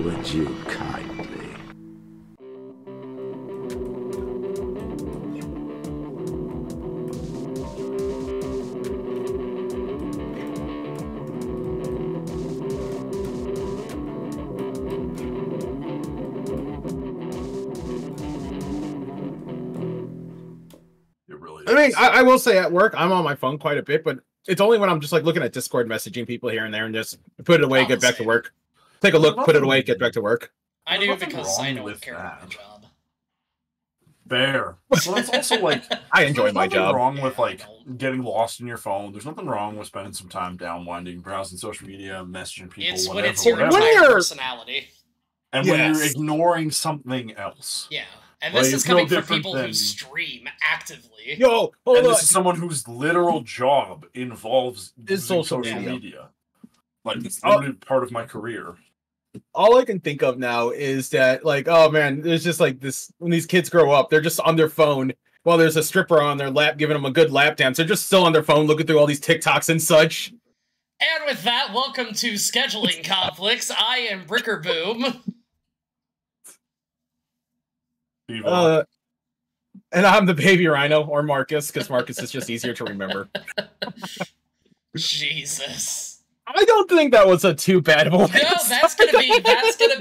Would you kindly? It really I mean, is. I will say at work, I'm on my phone quite a bit, but it's only when I'm just like looking at Discord messaging people here and there and just put it away, Not get the back to same. work. Take a look, put it away, get back to work. I There's do nothing because I wrong don't with care about my that. job. Fair. Well, it's also like I enjoy there's my nothing job. wrong with Yeah, I like don't. getting lost in your phone. There's nothing wrong with spending some time downwinding, browsing social media, messaging people, It's when whatever, it's your whatever. When entire you're- personality. And when you're Yes. ignoring something else. Yeah. And Like, this is it's no coming from different people who than- stream actively. Yo, hold And on. this is someone whose literal job involves Is using social social media. media. Like, it's Oh. literally part of my career. All I can think of now is that, like, oh man, there's just like this when these kids grow up, they're just on their phone while there's a stripper on their lap giving them a good lap dance. They're just still on their phone looking through all these TikToks and such. And with that, welcome to Scheduling Conflicts. I am Bricker Boom. Viva. And I'm the baby rhino, or Marcus, because Marcus is just easier to remember. Jesus. I don't think that was a too bad one. No, that's gonna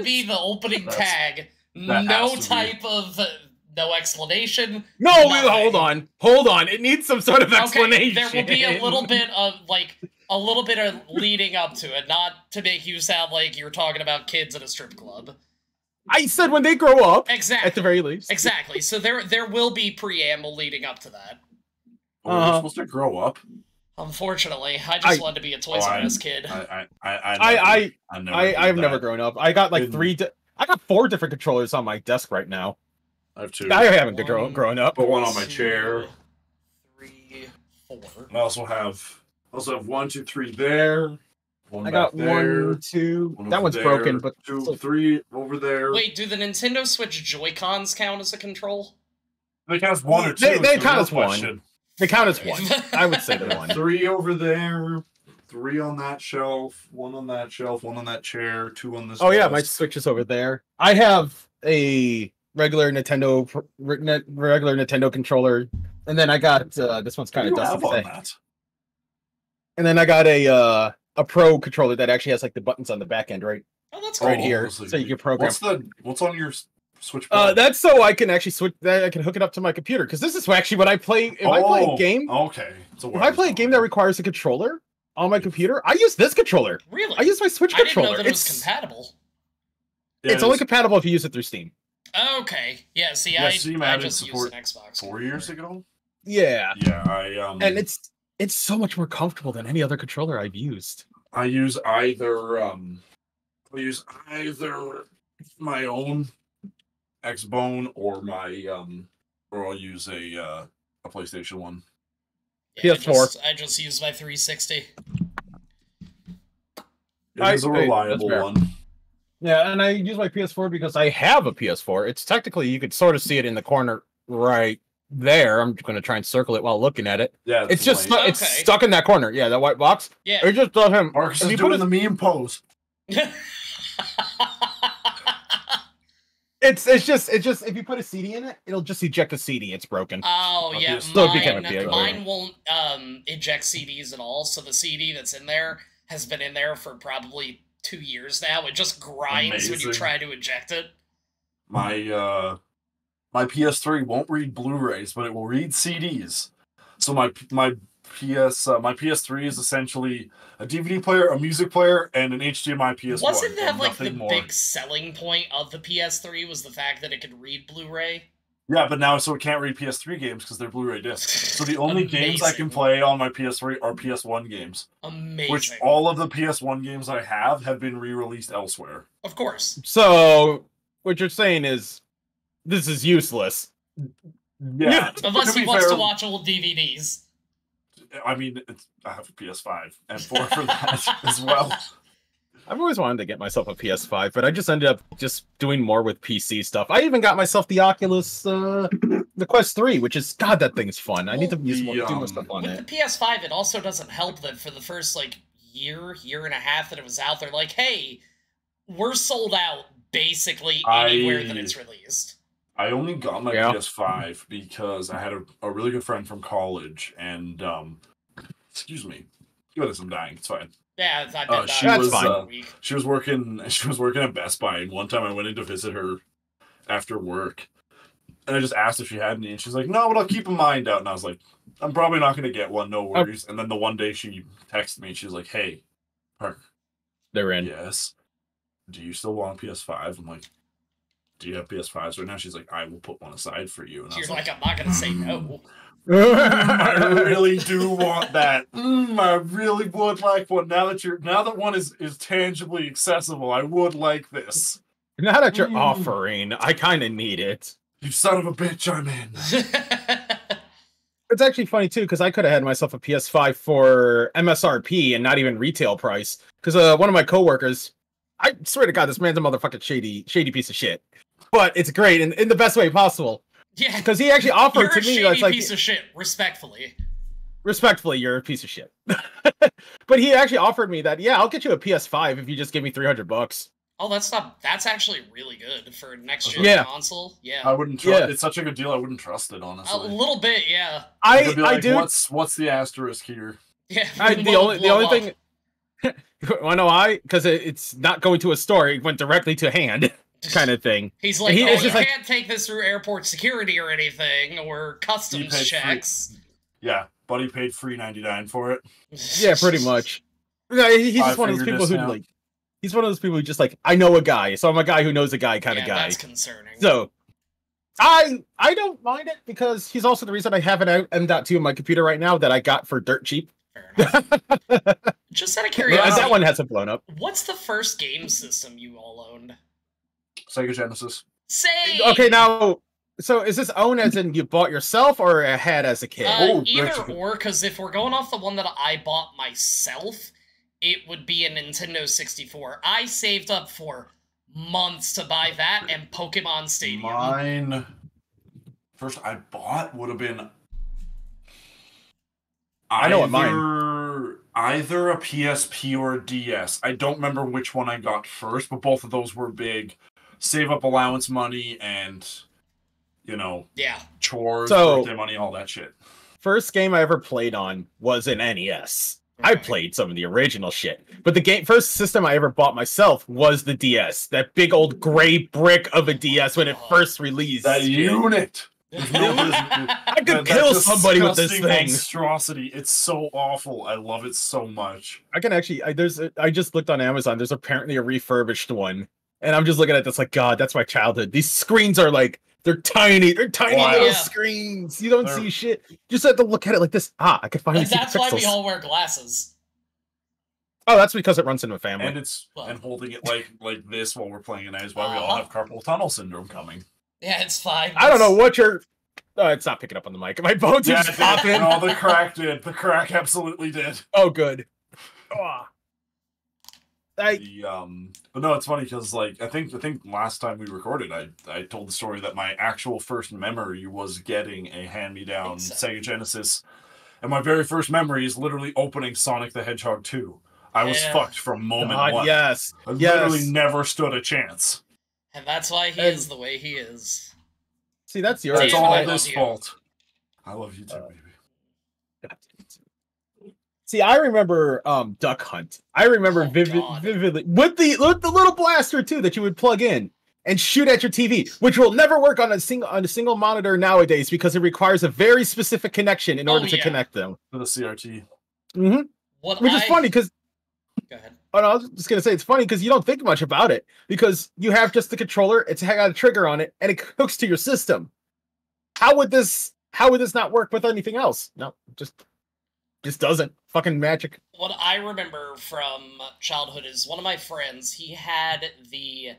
be the opening That's- tag. that No has to be. type of no explanation. No, nothing. hold on. It needs some sort of explanation. Okay, there will be a little bit of leading up to it, not to make you sound like you're talking about kids at a strip club. I said when they grow up, Exactly. at the very least. Exactly. So there will be preamble leading up to that. We're supposed to grow up. Unfortunately, I just wanted to be a Toys R Us kid. I've never grown up. I got like I got 4 different controllers on my desk right now. I have 2. I haven't grown up. Put one on my chair. 3, 4. I also have 1, 2, 3 there. One I back got there, 1, 2. one That over one's there, broken, but 2, 3 over there. Wait, do the Nintendo Switch Joy-Cons count as a control? They count as 1 or 2. They so count no as 1. question. they count as 1. I would say they're 1. 3 over there, 3 on that shelf, 1 on that shelf, 1 on that chair, 2 on this. Oh yeah, my desk. Switch is over there. I have a regular Nintendo controller, and then I got this one's kind What of do you have dusty. on that? And then I got a Pro controller that actually has like the buttons on the back end right Oh, that's right cool. here, obviously. so you can program. What's on your Switch? Pro? That's so I can actually switch that. I can hook it up to my computer because this is actually what I play. If I play a game, Okay. So if I play a game that requires a controller on my computer, I use this controller. Really? I use my Switch I didn't controller. know that it was compatible. It's only compatible if you use it through Steam. Okay. Yeah, see, Yeah, I Steam I added just use support an Xbox. 4 years ago. Yeah, Yeah, and it's so much more comfortable than any other controller I've used. I use either my own Xbone or or I'll use a PlayStation 1. Yeah, PS4. I just use my 360. It is a that's reliable fair. one. Yeah, and I use my PS4 because I have a PS4. It's technically you could sort of see it in the corner right there. I'm going to try and circle it while looking at it. Yeah, It's just lame. it's Okay. stuck in that corner. Yeah, that white box. Yeah. It just doesn't. Marcus if is you put doing the meme pose. It's just if you put a CD in it, it'll just eject a CD. It's broken. Oh yeah, So it became a PS4. mine won't eject CDs at all. So the CD that's in there has been in there for probably 2 years now. It just grinds when you Amazing. try to eject it. My PS3 won't read Blu-rays, but it will read CDs. So my PS3 is essentially a DVD player, a music player, and an HDMI PS1. Wasn't that and like the nothing more. big selling point of the PS3 was the fact that it could read Blu-ray? Yeah, but now so it can't read PS3 games because they're Blu-ray discs. So the only games I can Amazing. play on my PS3 are PS1 games, Amazing. which all of the PS1 games I have been re-released elsewhere. Of course. So what you're saying is this is useless. Yeah, Unless to he be wants fair, to watch old DVDs. I mean, I have a PS5 and 4 for that as well. I've always wanted to get myself a PS5, but I just ended up just doing more with PC stuff. I even got myself the Oculus, the Quest 3, which is, God, that thing's fun. I need to do more stuff on With it. the PS5, it also doesn't help that for the first, like, year and a half that it was out, they're like, hey, we're sold out basically anywhere that it's released. I only got my PS5 because I had a really good friend from college, and, excuse me. I'm dying. It's fine. Yeah, I've been dying. She was working at Best Buy, and one time I went in to visit her after work, and I just asked if she had any, and she's like, "No, but I'll keep a mind out." And I was like, "I'm probably not going to get one. No worries." And then the one day she texted me, and she's like, "Hey, Park, they're in. Yes. Do you still want a PS5?" I'm like, "Do you have PS5s right now?" She's like, "I will put one aside for you." And you're like, "I'm not going to say no." I really do want that. I really would like one. Now that one is tangibly accessible, I would like this. Now that you're offering, I kind of need it. You son of a bitch, I'm in. It's actually funny too, because I could have had myself a PS5 for MSRP and not even retail price. Because one of my coworkers, I swear to God, this man's a motherfucking shady piece of shit. But it's great in the best way possible. Yeah, because he actually offered to me. You're a shady piece of shit. Respectfully, you're a piece of shit. But he actually offered me that. Yeah, I'll get you a PS5 if you just give me $300. Oh, that's actually really good for next gen console. Yeah, I wouldn't trust it's such a good deal. I wouldn't trust it, honestly. A little bit, yeah. I do. What's the asterisk here? Yeah, the only thing. I know why, because it's not going to a store. It went directly to hand. Kind of thing. He's like, you can't take this through airport security or anything, or customs checks. Yeah, buddy paid $3.99 for it. Yeah, pretty much. He's just one of those people who like. He's one of those people who just like, I know a guy, so I'm a guy who knows a guy kind of guy. That's concerning. So, I don't mind it because he's also the reason I have an M.2 on my computer right now that I got for dirt cheap. Fair enough. Just out of curiosity, that one hasn't blown up. What's the first game system you all owned? Sega Genesis. Same. Okay, now, so is this own as in you bought yourself or had as a kid? Either or, because if we're going off the one that I bought myself, it would be a Nintendo 64. I saved up for months to buy that and Pokemon Stadium. Mine, first I bought would have been either a PSP or a DS. I don't remember which one I got first, but both of those were big. Save up allowance money and, chores, birthday money, all that shit. First game I ever played on was an NES. Okay. I played some of the original shit, but the first system I ever bought myself was the DS. That big old gray brick of a DS when it first released. That unit. I could kill somebody with this thing. Monstrosity. It's so awful. I love it so much. I can actually. I just looked on Amazon. There's apparently a refurbished one. And I'm just looking at this like, God, that's my childhood. These screens are like, they're tiny. They're tiny little screens. You don't see shit. You just have to look at it like this. I can finally see the pixels. That's why we all wear glasses. Oh, that's because it runs in a family. And and holding it like this while we're playing it is why we all have carpal tunnel syndrome coming. Yeah, it's fine. I don't know what you're... it's not picking up on the mic. My bones are just popping. No, the crack did. The crack absolutely did. Oh, good. But no, it's funny because I think last time we recorded, I told the story that my actual first memory was getting a hand-me-down Sega Genesis, and my very first memory is literally opening Sonic the Hedgehog 2. I was fucked from moment one. Yes, I literally never stood a chance, and that's why he is the way he is. See, that's yours. That's all his fault. I love you too, baby. See, I remember Duck Hunt. I remember vividly with the little blaster too that you would plug in and shoot at your TV, which will never work on a single monitor nowadays because it requires a very specific connection in order to connect them. To the CRT. Mm-hmm. Which is funny because. Go ahead. Oh, no, I was just gonna say it's funny because you don't think much about it because you have just the controller. It's got a trigger on it and it hooks to your system. How would this not work with anything else? No, just doesn't. Fucking magic. What I remember from childhood is one of my friends, he had the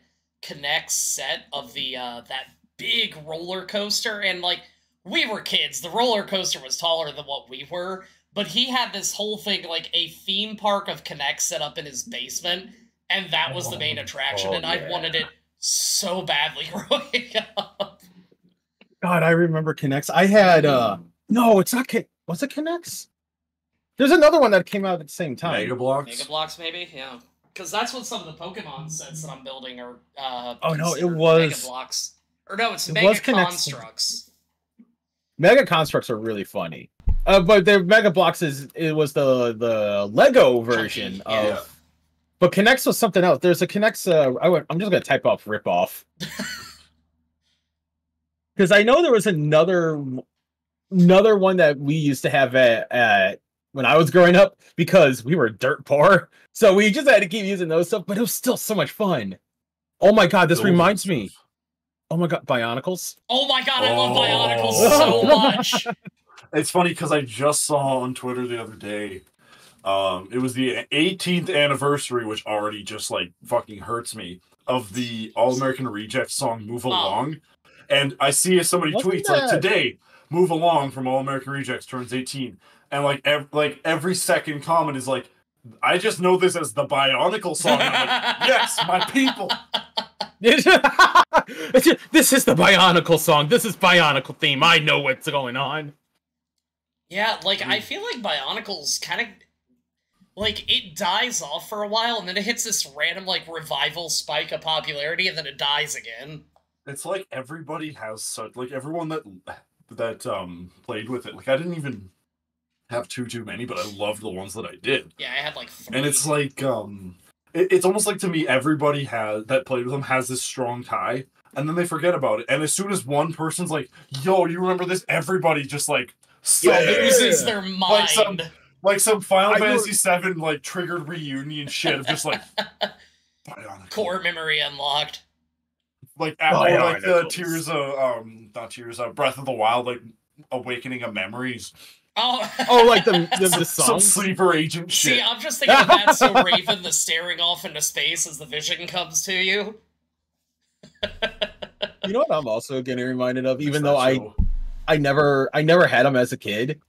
Kinect set of the that big roller coaster, and we were kids. The roller coaster was taller than what we were, but he had this whole thing, like a theme park of Kinect set up in his basement, and that was the main attraction, and I wanted it so badly growing up. God, I remember Connects. I had no, it's not was it Connects? There's another one that came out at the same time. Mega Bloks? Mega Bloks, maybe? Yeah. Because that's what some of the Pokemon sets that I'm building are oh no, it considered was Mega Bloks. Or no, it's it Mega was Connects. Constructs. Mega Constructs are really funny. But the Mega Bloks was the Lego version Chunky, yeah. of. But Connects was something else. There's a Connects. I'm just gonna type off rip off because I know there was another one that we used to have at when I was growing up because we were dirt poor, so we just had to keep using those stuff. But it was still so much fun. Oh my god, this reminds me. Oh my god, Bionicles. Oh my god, I love Bionicles so much. It's funny because I just saw on Twitter the other day. It was the 18th anniversary, which already just like fucking hurts me, of the All American Rejects song "Move Along," and I see somebody tweets like today, "Move Along" from All American Rejects turns 18, and like every second comment is like, I just know this as the Bionicle song. And I'm like, yes, my people. This is the Bionicle song. This is Bionicle theme. I know what's going on. Yeah, like I feel like Bionicles kind of like it dies off for a while and then it hits this random like revival spike of popularity and then it dies again. It's like everybody has such like everyone that played with it. Like I didn't even have too many, but I loved the ones that I did. Yeah, I had like 3. And it's like it's almost like to me everybody that played with them has this strong tie, and then they forget about it. And as soon as one person's like, "Yo, you remember this?" Everybody just like loses their mind. Like some Final Fantasy VII like triggered reunion shit of just like Bionicle. Core memory unlocked. Like like the Tears of not Tears of Breath of the Wild, like awakening of memories. Oh, like the song? Some sleeper agent shit. See, I'm just thinking of that. So Raven, the staring off into space as the vision comes to you. You know what I'm also getting reminded of, even though I never had them as a kid,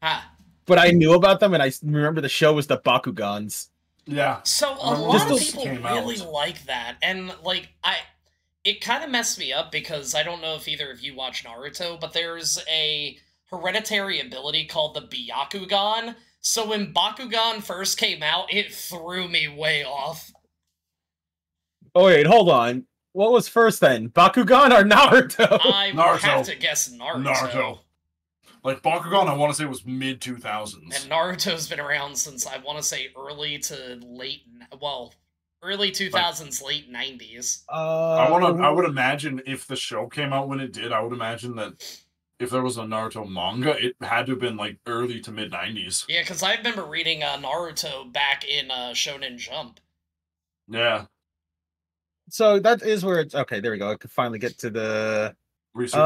but I knew about them and I remember the show was the Bakugans. Yeah. So a lot of people really like that, and like it kind of messed me up because I don't know if either of you watch Naruto, but there's a hereditary ability called the Byakugan. So when Bakugan first came out, it threw me way off. Oh wait, hold on. What was first then? Bakugan or Naruto? I would have to guess Naruto. Like Bakugan, I want to say was mid 2000s. And Naruto's been around since I want to say early 2000s, late 90s. I would imagine if the show came out when it did, I would imagine that if there was a Naruto manga, it had to have been like early to mid 90s. Yeah, because I remember reading Naruto back in Shonen Jump. Yeah. So that is where it's okay. There we go. I could finally get to the research.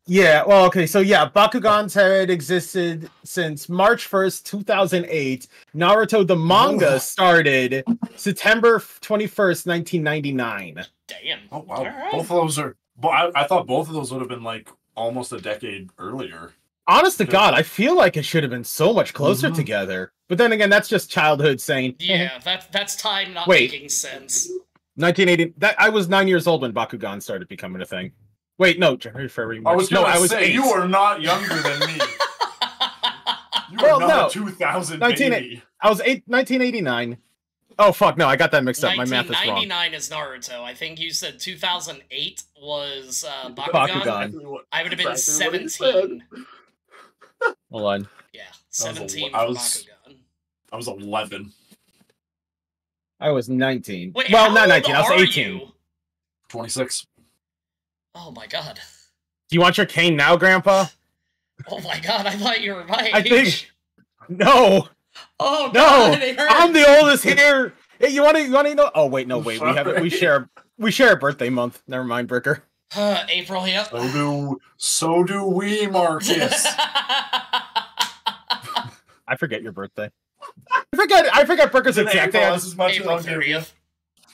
Yeah. Well, okay. So yeah, Bakugans had existed since March 1st, 2008. Naruto the manga started September 21st, 1999. Damn. Oh wow. Right. Both of those are. I thought both of those would have been like almost a decade earlier. Honest to God, I feel like it should have been so much closer together. But then again, that's just childhood saying. Yeah, that's time not making sense. 1980. I was 9 years old when Bakugan started becoming a thing. Wait, no, January, February, March. I was 8. You are not younger than me. You are not 2000 baby. I was 1989. Oh fuck, no, I got that mixed up. My math is wrong. 1999 is Naruto. I think you said 2008 was Bakugan. I would have been 17. Hold on. Yeah, 17 for Bakugan. I was 11. I was 19. Wait, well, not 19. I was 18. You? 26. Oh my god. Do you want your cane now, Grandpa? Oh my god, I thought you were my age. I think. No. Oh god, no. I'm the oldest here. Hey, you want to know? Oh wait, no, wait. We share a birthday month. Never mind, Bricker. April, yep. So do we, Marcus. I forget your birthday. I forget Bricker's exact day. As much April as I'll 30th.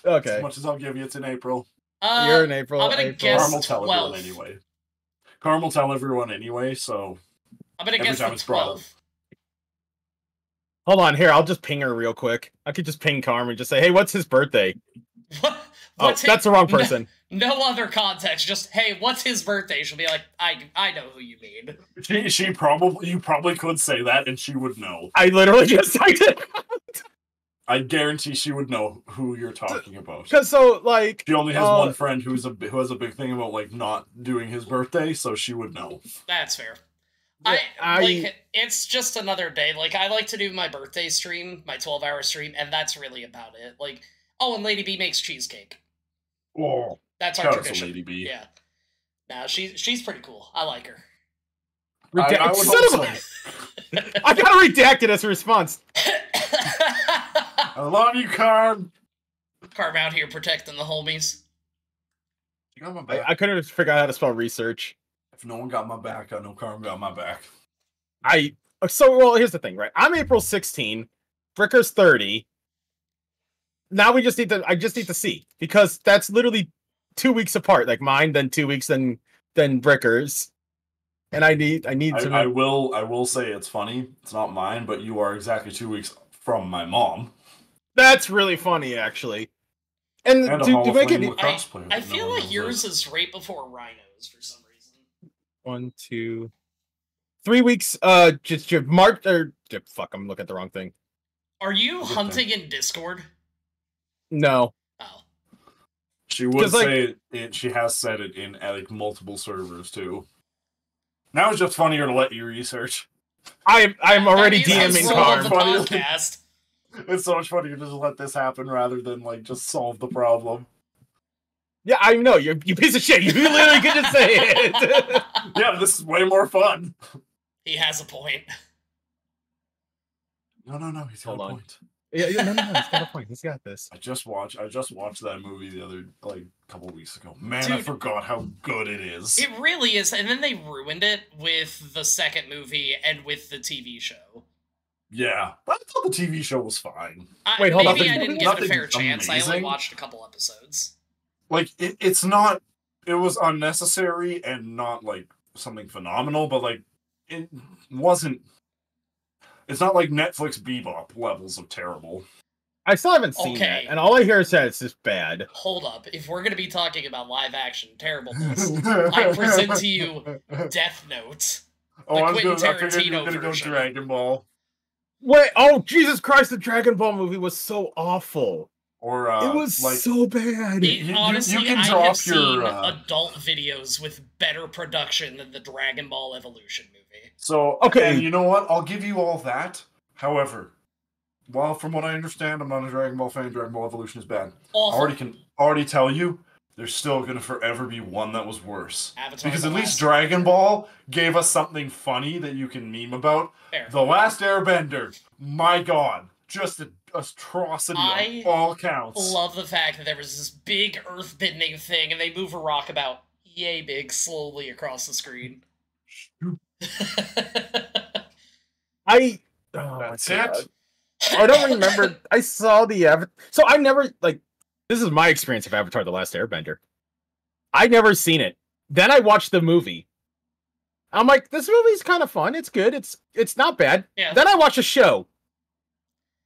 Okay. As much as I'll give you, it's in April. You're in April. I'm gonna guess Carm will tell 12. everyone anyway. Carm will tell everyone anyway, so I'm gonna guess the 12th. Hold on, here. I'll just ping her real quick. I could just ping Carm and just say, "Hey, what's his birthday?" What's that's the wrong person. No other context. Just, hey, what's his birthday? She'll be like, I know who you mean. You probably could say that, and she would know. I literally just typed it. I guarantee she would know who you're talking about. Because she only has one friend who has a big thing about like not doing his birthday, so she would know. That's fair. Yeah, like it's just another day. Like I like to do my birthday stream, my 12-hour stream, and that's really about it. Like, oh, and Lady B makes cheesecake. Oh, that's our shout tradition. out to Lady B. Yeah. Now she's pretty cool. I like her. I would hope so. I gotta redact it as a response. I love you, Carm. Carm out here protecting the homies. You got my back. I couldn't figure out how to spell research. If no one got my back, I know Carm got my back. Well, here's the thing, right? I'm April 16. Bricker's 30. Now I just need to see, because that's literally 2 weeks apart. Like mine, then 2 weeks, then Bricker's. And I need to. I will say it's funny. It's not mine, but you are exactly 2 weeks from my mom. That's really funny, actually. And to make it, I feel like yours is right before Rhino's for some reason. 1, 2, 3 weeks. Just March or fuck. I'm looking at the wrong thing. Are you hunting in Discord? No. Oh. She would say it. She has said it in like multiple servers too. Now it's just funnier to let you research. I'm already DMing Carm. Podcast. It's so much funnier to just let this happen rather than like just solve the problem. Yeah, I know you piece of shit. You literally could just say it. Yeah, this is way more fun. He has a point. No, he's got a point. Yeah, no, he's got a point. He's got this. I just watched that movie the other couple weeks ago. Man, Dude, I forgot how good it is. It really is, and then they ruined it with the second movie and with the TV show. Yeah, I thought the TV show was fine. Wait, hold on. Maybe I didn't give it a fair chance. Amazing. I only watched a couple episodes. Like it's not. It was unnecessary and not like something phenomenal, but like it wasn't. It's not like Netflix Bebop levels of terrible. I still haven't seen that, and all I hear is that it's just bad. Hold up. If we're going to be talking about live action terribleness, I present to you Death Note. Oh, I figured you were going to go Dragon Ball. Wait, oh, Jesus Christ, the Dragon Ball movie was so awful. Or, it was so bad. Honestly, you can I drop have seen your, adult videos with better production than the Dragon Ball Evolution movie. So, okay, and you know what? I'll give you all that. However, well, from what I understand, I'm not a Dragon Ball fan. Dragon Ball Evolution is bad. Awful. I can already tell you, there's still going to forever be one that was worse. Avatar because at least Dragon Ball gave us something funny that you can meme about. Fair. The Last Airbender, my god, just an atrocity on all counts. Love the fact that there was this big earth-bending thing, and they move a rock about yay big slowly across the screen. That's it. I don't remember. I saw the Avatar. So I never this is my experience of Avatar: The Last Airbender. I never seen it. Then I watched the movie. I'm like, this movie's kind of fun. It's good. It's not bad. Yeah. Then I watch a show.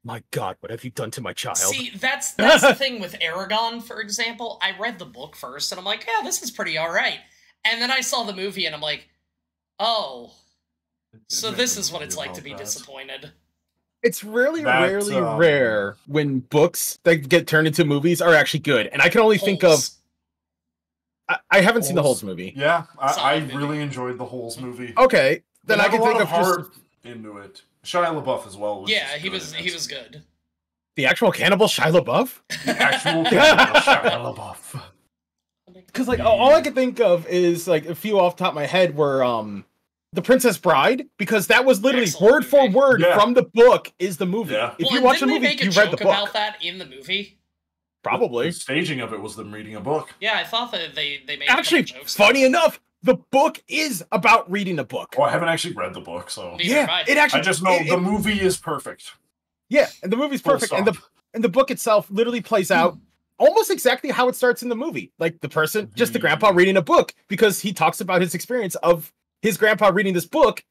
My God, what have you done to my child? See, that's the thing with Aragon, for example. I read the book first, and I'm like, yeah, this is pretty all right. And then I saw the movie, and I'm like, oh, so this is what it's like to be disappointed. It's really rare when books that get turned into movies are actually good. And I can only think of... I haven't seen the Holes movie. Yeah, I really enjoyed the Holes movie. Okay, then I can think of heart into it. Shia LaBeouf as well. Yeah, he was good. The actual cannibal Shia LaBeouf? The actual cannibal Shia LaBeouf. Because all I can think of is a few off the top of my head were The Princess Bride, because that was literally word for word from the book is the movie. Yeah. If you watch the movie, you read the book. About that in the movie. Probably. The staging of it was them reading a book. Yeah, I thought that they made actually jokes. Funny enough, the book is about reading a book. Oh, I haven't actually read the book, so yeah, it actually. I just know the movie is perfect. Yeah, and the movie's perfect, and the book itself literally plays out almost exactly how it starts in the movie. Like the person, just the grandpa reading a book, because he talks about his experience of his grandpa reading this book,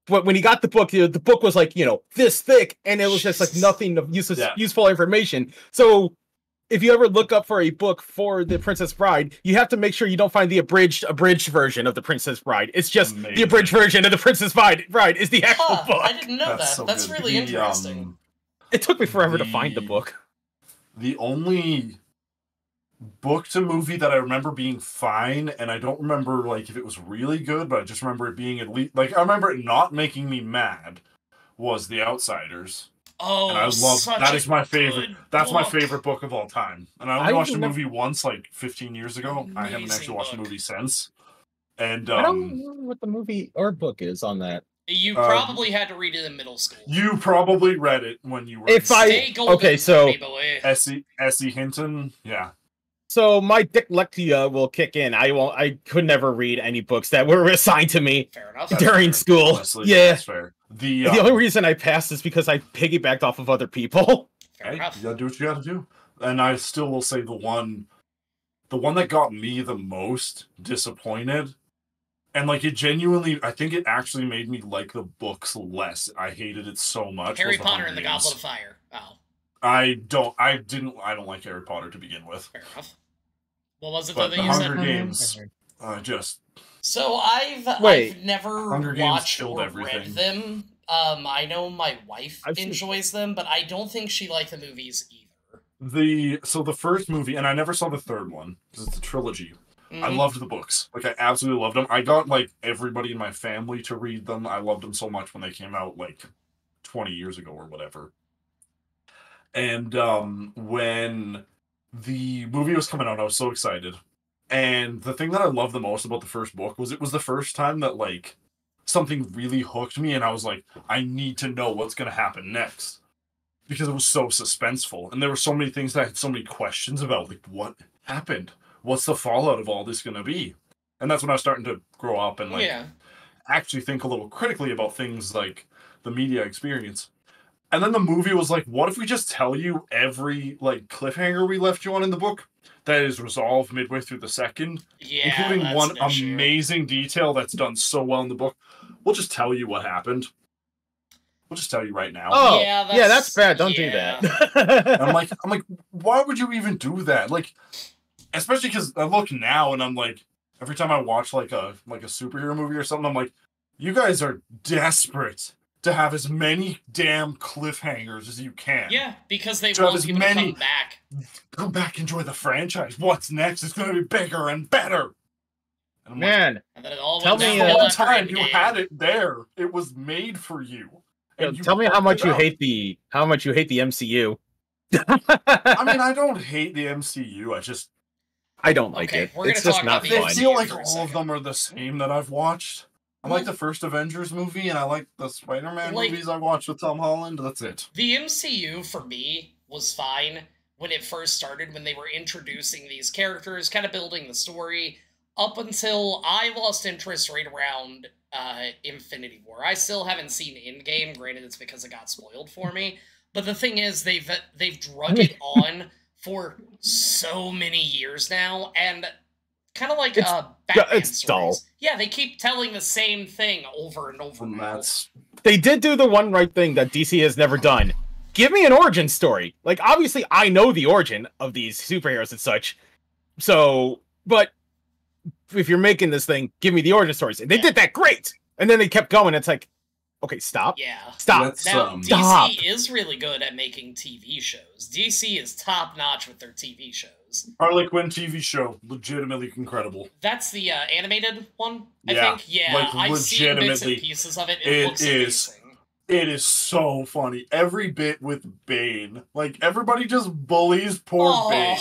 but when he got the book, the book was like, this thick, and it was just like nothing of useful information. So if you ever look up for a book for The Princess Bride, you have to make sure you don't find the abridged version of The Princess Bride. It's just the abridged version of The Princess Bride is the actual book. I didn't know that. So That's good. really interesting. It took me forever to find the book. The only book to movie that I remember being fine, and I don't remember like if it was really good, but I just remember it being at least like I remember it not making me mad, was The Outsiders. Oh, and I love that is my favorite. That's my favorite book of all time. And I only watched the movie once, like 15 years ago. I haven't actually watched the movie since. And I don't remember what the movie or book is on that. You probably had to read it in middle school. You probably read it when you were. S.E. Hinton, yeah. So my dyslexia will kick in. I could never read any books that were assigned to me during school. Honestly, yeah, that's fair. The only reason I passed is because I piggybacked off of other people. Hey, you gotta do what you gotta do. And I still will say the one that got me the most disappointed, and like it genuinely, I think it actually made me like the books less. I hated it so much. Harry Potter and the Goblet of Fire. Oh. I don't like Harry Potter to begin with. Fair enough. What was it But that the you Hunger said? Games, So I've never watched or read them. I know my wife enjoys them, but I don't think she liked the movies either. The first movie, and I never saw the third one because it's a trilogy. I loved the books. Like I absolutely loved them. I got like everybody in my family to read them. I loved them so much when they came out like 20 years ago or whatever. And when the movie was coming out, I was so excited. And the thing that I loved the most about the first book was it was the first time that like something really hooked me, and I was like, I need to know what's going to happen next. Because it was so suspenseful. And there were so many things that I had so many questions about. Like, what happened? What's the fallout of all this going to be? And that's when I was starting to grow up and like actually think a little critically about things like the media experience. And then the movie was like, what if we just tell you every like cliffhanger we left you on in the book that is resolved midway through the second, including one amazing detail that's done so well in the book. We'll just tell you what happened. We'll just tell you right now. Oh, yeah, that's bad. Don't do that. I'm like, why would you even do that? Like, especially because I look now and I'm like, every time I watch like a superhero movie or something, I'm like, you guys are desperate to have as many damn cliffhangers as you can. Yeah, because they want people to come back. Come back, enjoy the franchise. What's next? It's going to be bigger and better. And man, like, and then it all tell went me down one time you had it there. It was made for you. Tell me how much you hate the MCU. I mean, I don't hate the MCU. I don't like it. It's just not fun. I feel like all of them are the same that I've watched. I like the first Avengers movie, and I like the Spider-Man movies I watched with Tom Holland. That's it. The MCU, for me, was fine when it first started, when they were introducing these characters, kind of building the story, up until I lost interest right around Infinity War. I still haven't seen Endgame, granted it's because it got spoiled for me, but the thing is, they've drug it on for so many years now, and kind of like Batman stories. Dull. Yeah, they keep telling the same thing over and over again. They did do the one right thing that DC has never done. Give me an origin story. Like, obviously, I know the origin of these superheroes and such. So, but if you're making this thing, give me the origin stories. And they did that great. And then they kept going. It's like, okay, stop. Yeah. Stop. Now, DC is really good at making TV shows. DC is top-notch with their TV shows. Harley Quinn TV show, legitimately incredible. That's the animated one, I think? Yeah, like, I've seen bits and pieces of it. It looks amazing. It is so funny. Every bit with Bane. Like, everybody just bullies poor Bane.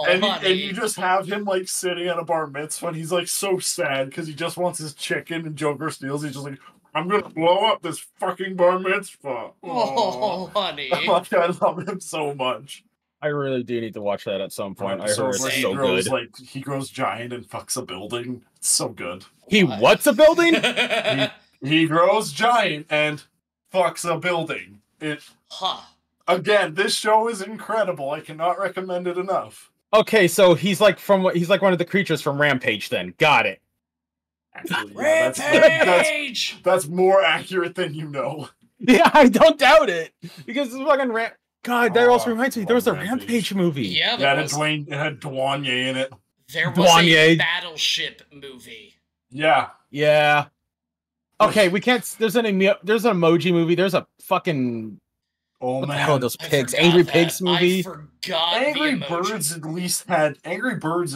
And you just have him, like, sitting at a bar mitzvah, and he's, like, so sad because he just wants his chicken, and Joker steals. He's just like, I'm gonna blow up this fucking bar mitzvah. Oh, honey. I love him so much. I really do need to watch that at some point. I heard it's so good. Like, he grows giant and fucks a building. It's so good. He what's a building? he grows giant and fucks a building. Again, this show is incredible. I cannot recommend it enough. Okay, so he's like one of the creatures from Rampage then. Got it. Actually, yeah, Rampage! that's more accurate than you know. Yeah, I don't doubt it because it's fucking God, that Oh, also reminds me. There was a Rampage. Rampage movie. Yeah, Yeah, there it was. had Douanier in it. There was a Douanier. Battleship movie. Yeah. Yeah. Okay, we can't. There's an emoji movie. There's a fucking Oh what man. the hell are those I pigs? forgot Angry that. Pigs movie. I forgot Angry the emoji. Birds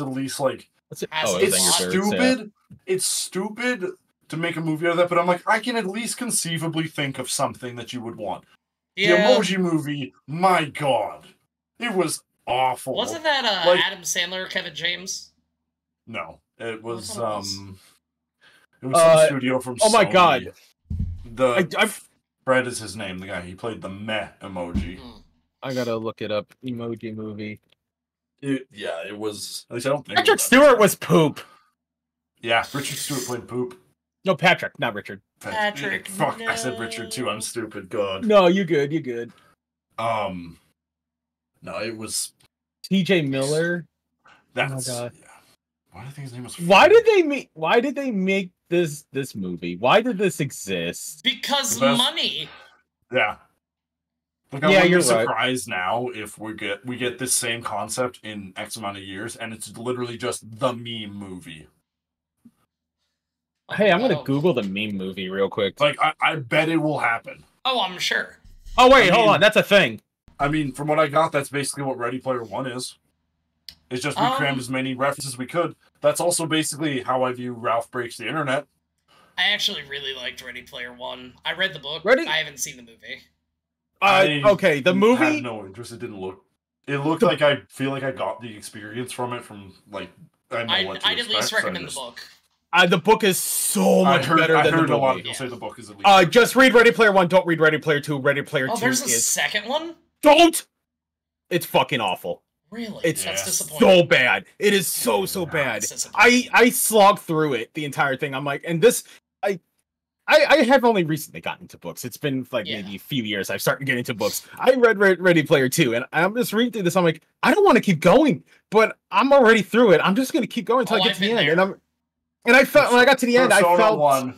at least like What's it? Has Oh, a it's it's Angry Birds, yeah. stupid. It's stupid to make a movie out of that, but I'm like, I can at least conceivably think of something that you would want. Yeah. The Emoji Movie, my god. It was awful. Wasn't that Like- Adam Sandler, Kevin James? No. It was thought it was. it was some studio from Oh my Sony. god. The Fred is his name, the guy. He played the meh emoji. Hmm. I gotta look it up. Emoji movie. It was. At least I don't think. Patrick Stewart was poop. Yeah, Richard Stewart played poop. No, Patrick, not Richard. Patrick, Fuck, I said no. Richard too. I'm stupid. God. No, you good. You good. No, it was. T.J. Miller. That's. God. Yeah. Why do I think his name was? Why Fred? did they make this movie? Why did this exist? Because The best- money. Yeah. Like, Yeah, I wouldn't you're be right. surprised now if we get this same concept in X amount of years, and it's literally just the meme movie. Hey, I'm gonna Oh. Google the meme movie real quick. Like, I bet it will happen. Oh, I'm sure. Oh wait, I hold mean- on, that's a thing. I mean, from what I got, that's basically what Ready Player One is. It's just we crammed Um, as many references as we could. That's also basically how I view Ralph Breaks the Internet. I actually really liked Ready Player One. I read the book. Ready- I haven't seen the movie. Okay, the Had movie. no interest. It didn't look. It looked like I feel like I got the experience from it from like I know what to I'd at least expect, so I recommend just- the book. The book is so much better I than heard the a lot of movie. people say the book is at least. Just read Ready Player One. Don't read Ready Player Two. Ready Player Oh, Two there's a is second one? don't. It's fucking awful. Really? It's That's Yeah. disappointing. So bad. It is so bad. That's disappointing. I slogged through it the entire thing. I'm like, and this I have only recently gotten into books. It's been like Yeah. maybe a few years I've started getting into books. I read Ready Player 2, and I'm just reading through this. I'm like, I don't want to keep going, but I'm already through it. I'm just gonna keep going until Oh, I get I've to the been end. there. And I felt when I got to the end, I Persona felt 1.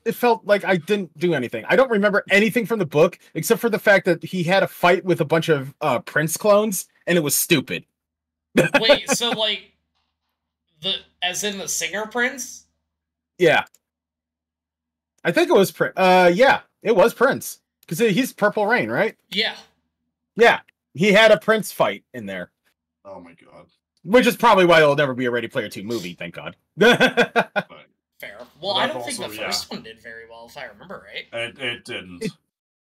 it felt like I didn't do anything. I don't remember anything from the book except for the fact that he had a fight with a bunch of Prince clones, and it was stupid. Wait, so like as in the singer Prince? Yeah. I think it was Prince. Yeah, it was Prince. Because he's Purple Rain, right? Yeah. Yeah. He had a Prince fight in there. Oh my god. Which is probably why there'll never be a Ready Player 2 movie, thank God. Fair. Well, Well, I that's don't think the also- yeah. first one did very well, if I remember right. It didn't.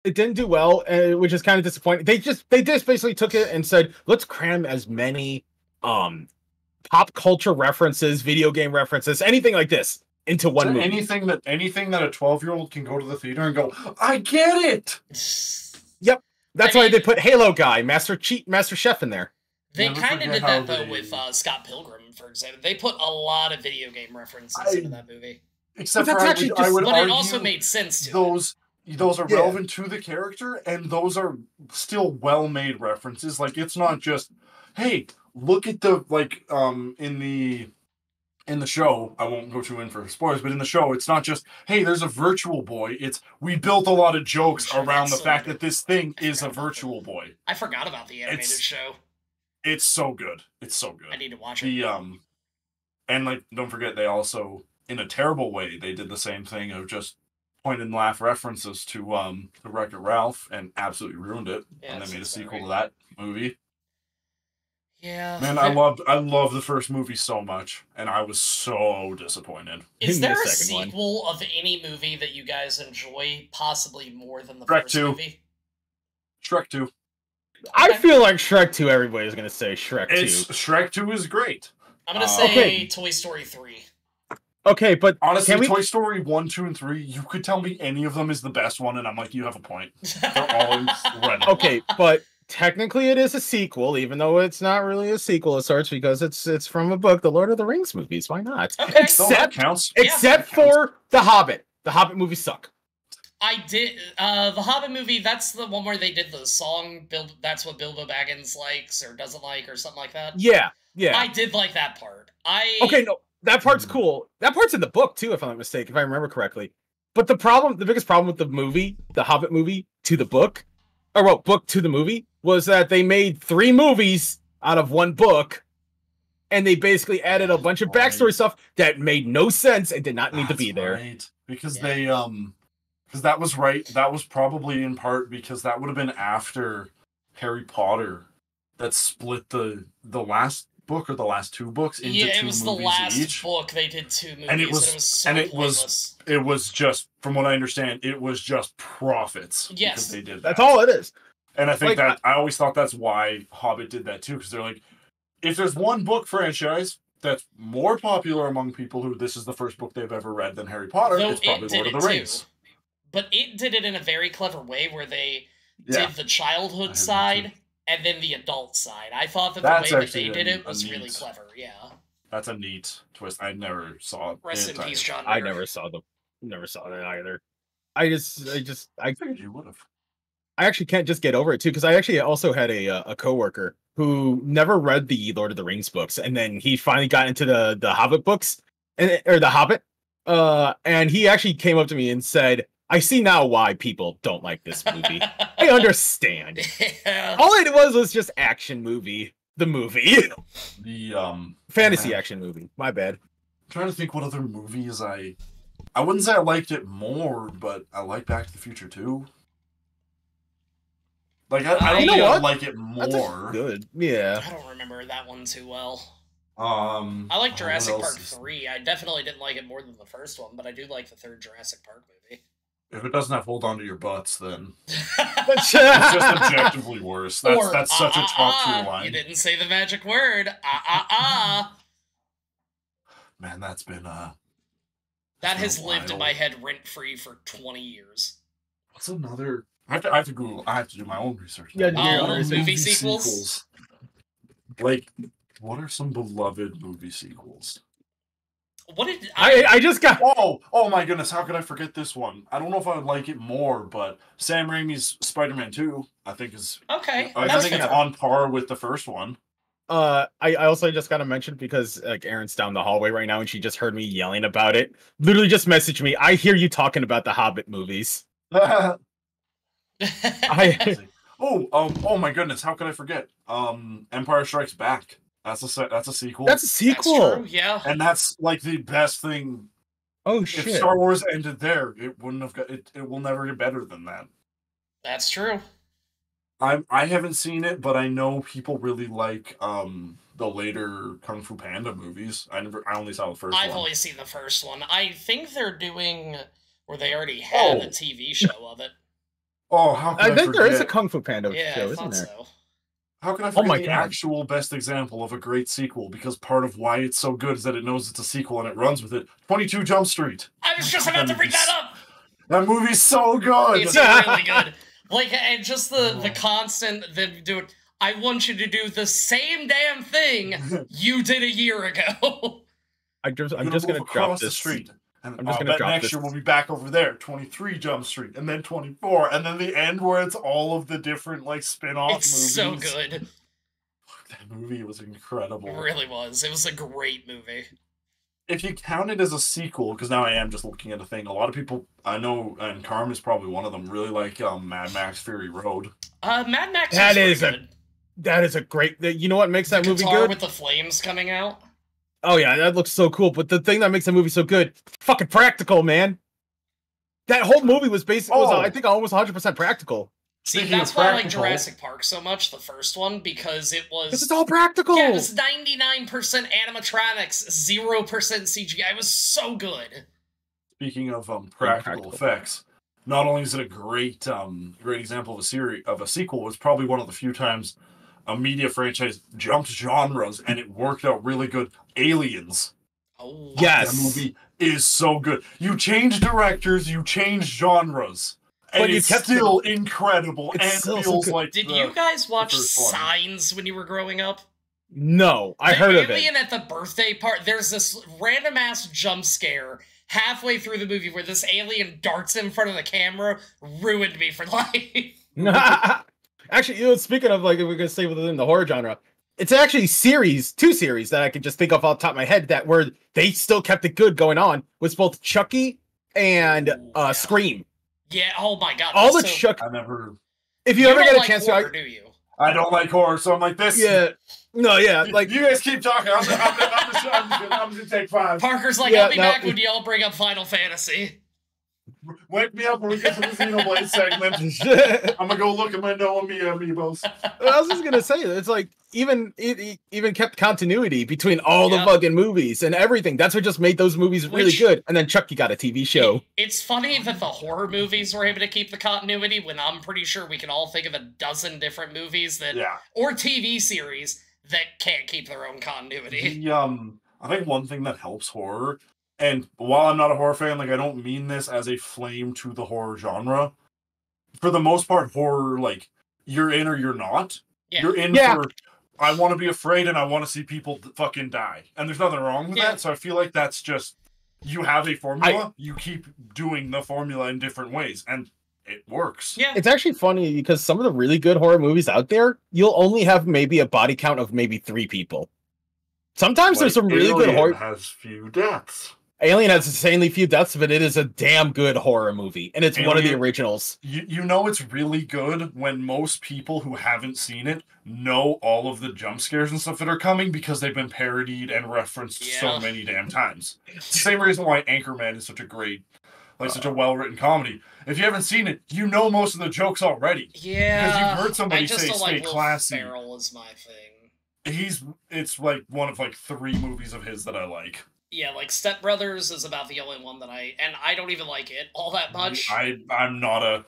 It didn't do well, which is kind of disappointing. They just basically took it and said, let's cram as many pop culture references, video game references, anything like this into one So movie. anything that a 12-year-old can go to the theater and go, I get it. That's I why mean- they put Halo guy, Master Chef in there. They Never kind of forget did how that though they- with Scott Pilgrim, for example. They put a lot of video game references into that movie, Except But for that's I actually would, just- I would but it argue also made sense to it. those are Yeah. relevant to the character, and those are still well-made references. Like, it's not just, hey, look at the in the show, I won't go too in for spoilers, but in the show, it's not just, hey, there's a virtual boy. It's, we built a lot of jokes Sure, around the that's fact so that this thing I is a forgot about virtual boy. I forgot about the animated It's- show. It's so good. It's so good. I need to watch it. The and like, don't forget, they also, in a terrible way, they did the same thing of just point and laugh references to Wreck-It Ralph and absolutely ruined it. Yeah, And that they made a seems sequel to right. that movie. Yeah. Man, I loved the first movie so much, and I was so disappointed. Is The there a second one. sequel of any movie that you guys enjoy, possibly more than the Shrek first 2. movie? Shrek 2. I Okay. feel like Shrek 2, everybody's going to say Shrek 2. Shrek 2 is great. I'm gonna say Okay. Toy Story 3. Okay, but Honestly, can we... Toy Story 1, 2, and 3, you could tell me any of them is the best one, and I'm like, you have a point. They're all incredible. Okay, but technically it is a sequel, even though it's not really a sequel of sorts because it's from a book, the Lord of the Rings movies. Why not? Okay. So that counts. Except that counts. for The Hobbit. The Hobbit movies suck. I did the Hobbit movie. That's the one where they did the song. That's what Bilbo Baggins likes or doesn't like or something like that. Yeah, yeah. I did like that part. Okay, no. that part's cool. That part's in the book too, if I'm not mistaken, if I remember correctly. But the biggest problem with the movie, the Hobbit movie to the book, or well, book to the movie, was that they made 3 movies out of 1 book, and they basically added a bunch of backstory stuff that made no sense and did not need to be there. Right. Because they because that was right. That was probably in part because that would have been after Harry Potter that split the last book or the last 2 books into 2 movies each. Yeah, it was the last book they did 2 movies, and it was it was just, from what I understand, it was just profits. Yes, because they did that. That's all it is. And I think I always thought that's why Hobbit did that too, because they're like, if there's one book franchise that's more popular among people who this is the first book they've ever read than Harry Potter, it's probably Lord of the Rings. But it did it in a very clever way where they did the childhood side and then the adult side. I thought that the way that they did it was really clever. Yeah, that's a neat twist. I never saw it. Rest in peace, John. I never saw that either. I figured you would have. I actually can't just get over it too, because I actually also had a coworker who never read the Lord of the Rings books, and then he finally got into the Hobbit books, or the Hobbit, and he actually came up to me and said, "I see now why people don't like this movie. I understand. Yeah. All it was just action movie, the movie, the fantasy action movie. My bad." I'm trying to think what other movies I wouldn't say I liked it more, but I like Back to the Future too. Like, I don't think I like it more. Good, yeah. I don't remember that one too well. I like Jurassic Park 3. I definitely didn't like it more than the first one, but I do like the 3rd Jurassic Park movie. If it doesn't have Hold On to Your Butts, then it's just objectively worse. That's such a top tier line. You didn't say the magic word. Man, that's been that has lived in my head rent free for 20 years. What's another? I have to Google. I have to do my own research. Yeah, movie sequels. Like, what are some beloved movie sequels? What did I just got? Oh my goodness! How could I forget this one? I don't know if I would like it more, but Sam Raimi's Spider-Man 2, I think is okay. I think it's on par with the first one. I also just got to mention, because like Erin's down the hallway right now and she just heard me yelling about it. Literally just messaged me. I hear you talking about the Hobbit movies. Oh my goodness! How could I forget? Empire Strikes Back. That's a sequel. That's a sequel. That's true, yeah. And that's like the best thing. Oh shit! If Star Wars ended there, it wouldn't have got it. It will never get better than that. That's true. I haven't seen it, but I know people really like the later Kung Fu Panda movies. I only saw the first one. I've only seen the first one. I think they're doing, or they already had a TV show of it. Oh, how could I think forget? there is a Kung Fu Panda show, isn't there? So. How can I forget the actual best example of a great sequel? Because part of why it's so good is that it knows it's a sequel and it runs with it. 22 Jump Street. I was just about to bring that up! That movie's so good! It's really good. Like, and just the constant, them doing, I want you to do the same damn thing you did a year ago. I'm just gonna drop this street. And I'm just gonna drop next year we'll be back over there, 23 Jump Street, and then 24, and then the end where it's all of the different like spin-off movies. It's so good. That movie was incredible. It really was. It was a great movie. If you count it as a sequel, because now I am just looking at a thing, a lot of people I know, and Carm is probably one of them, really like Mad Max Fury Road. Mad Max that is good. That is a great. You know what makes that movie good? With the flames coming out. Oh yeah, that looks so cool. But the thing that makes that movie so good, fucking practical, man. That whole movie was basically, I think, almost 100% practical. See, that's why I like Jurassic Park so much, the first one, because it was... Because it's all practical! Yeah, it was 99% animatronics, 0% CGI. It was so good. Speaking of practical effects, not only is it a great example of a sequel, it's probably one of the few times a media franchise jumped genres and it worked out really good. Aliens. Oh, yes. That movie is so good. You change directors, you change genres. And but it's still incredible and feels like. Did you guys watch Signs when you were growing up? No, I heard of it. Alien at the birthday part, there's this random ass jump scare halfway through the movie where this alien darts in front of the camera, ruined me for life. Actually, speaking of, like, if we're gonna stay within the horror genre, it's actually two series that I could just think of off the top of my head that were they still kept it good going on was both Chucky and Yeah. Scream. Yeah. Oh my god. All the so- Chuck. I never. If you You ever don't get a like chance horror, to, do you? I don't like horror, so I'm like this. yeah, no, yeah, like you guys keep talking. I'm just gonna take 5. Parker's like, Yeah, I'll be no. back when y'all bring up Final Fantasy. Wake me up when we get to the Xenoblade segment. I'm gonna go look at my Noah amiibos. I was just gonna say it's like it even kept continuity between all the Yeah. fucking movies and everything. That's what just made those movies really Which- good. And then Chucky got a TV show. It's funny that the horror movies were able to keep the continuity when I'm pretty sure we can all think of a dozen different movies that Yeah. or TV series that can't keep their own continuity. I think one thing that helps horror, and while I'm not a horror fan, like I don't mean this as a flame to the horror genre. For the most part, horror, like you're in or you're not. Yeah. You're in Yeah. for I want to be afraid and I want to see people fucking die. And there's nothing wrong with Yeah. that. So I feel like that's just you have a formula, you keep doing the formula in different ways, and it works. Yeah. It's actually funny because some of the really good horror movies out there, you'll only have maybe a body count of maybe 3 people. Sometimes there's some really good horror. Has few deaths. Alien has insanely few deaths, but it is a damn good horror movie, and it's one of the Alien- originals. You know it's really good when most people who haven't seen it know all of the jump scares and stuff that are coming because they've been parodied and referenced Yeah. so many damn times. It's the same reason why Anchorman is such a great, like such a well-written comedy. If you haven't seen it, you know most of the jokes already. Yeah. you've heard somebody I just say don't like stay Will classy. Ferrell is my thing. It's like one of like 3 movies of his that I like. Yeah, like Step Brothers is about the only one that I don't even like it all that much. I'm not a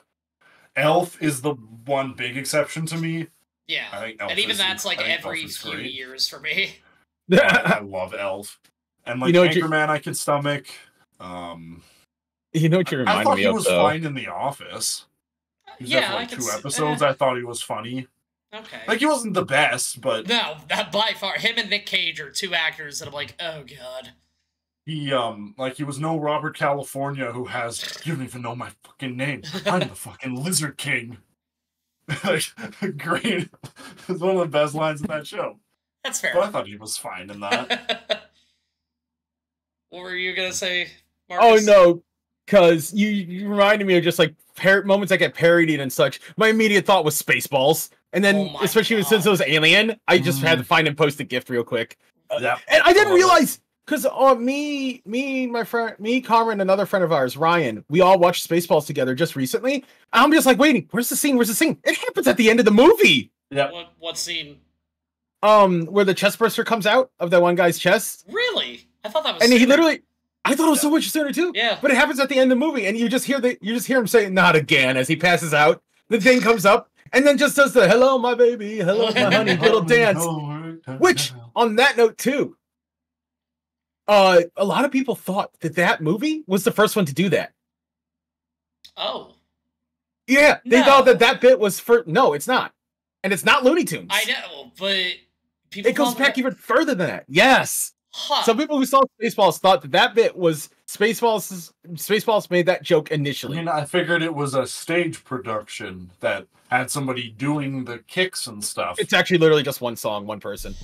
Elf is the one big exception to me. Yeah. I think Elf And even is- that's like I think every Elf is few great. years for me. I love Elf. And like You know what you- Anchorman I can stomach. You know what you I remind thought me he of, was though? fine in The Office. He was there for Yeah, I like can 2 s- episodes. I thought he was funny. Okay. Like he wasn't the best, but No, that by far him and Nick Cage are 2 actors that I'm like, oh god. he was no Robert California who has you don't even know my fucking name. I'm the fucking Lizard King. Like great. It's one of the best lines in that show. That's fair. But I thought he was fine in that. What were you gonna say, Oh Marcus? no, because you reminded me of just like moments that get parodied and such. My immediate thought was Spaceballs, and then Oh my especially since it was Alien, I just had to find and post a gift real quick. Yeah. And I didn't love it. realize because my friend, Cameron, and another friend of ours, Ryan, we all watched Spaceballs together just recently. I'm just like waiting. Where's the scene? Where's the scene? It happens at the end of the movie. Yeah. What scene? Where the chest burster comes out of that one guy's chest, Really? I thought that was and he sooner. literally. I thought it was so much sooner too. Yeah. But it happens at the end of the movie, and you just hear him say "not again" as he passes out. The thing comes up, and then just does the "hello, my baby, hello, my honey" little dance. Which, on that note too, a lot of people thought that movie was the first one to do that. Oh. Yeah, they No. thought that bit was for. No, it's not, and it's not Looney Tunes. I know, but people It goes thought back that- even further than that. Yes. Huh. Some people who saw Spaceballs thought that bit was Spaceballs. Spaceballs made that joke I initially. mean, I figured it was a stage production that had somebody doing the kicks and stuff. It's actually literally just one song, one person.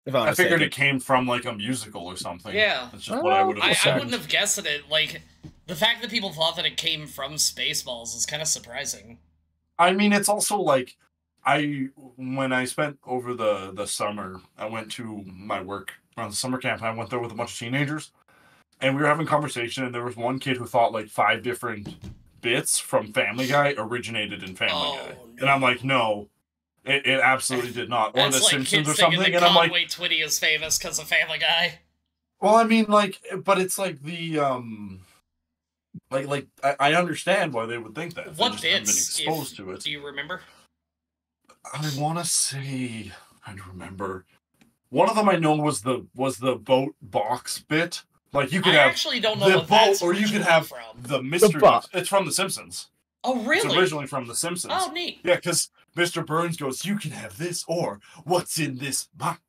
If I'm I not figured mistaken. it came from like a musical or something. Yeah. That's just what I would have I assumed. wouldn't have guessed it. Like, the fact that people thought that it came from Spaceballs is kind of surprising. I mean, it's also like when I spent over the summer, I went to my work around the summer camp. And I went there with a bunch of teenagers, and we were having conversation. And there was one kid who thought like 5 different bits from Family Guy originated in Family Guy, and I'm like, no, it absolutely did not. Or That's The like Simpsons kids or thinking something. that And I'm like, Conway Twitty is famous because of Family Guy. well, I mean, like, but it's like the I understand why they would think that. They What just haven't been bits? exposed to it. Do you remember? I want to say I remember. One of them I know was the boat box bit. Like you could I have actually don't know the what that's boat, or you could originally have from. the mystery box. box. It's from The Simpsons. Oh, It's really? originally from The Simpsons. Oh, neat. Yeah, because Mr. Burns goes, "You can have this," or "What's in this box?"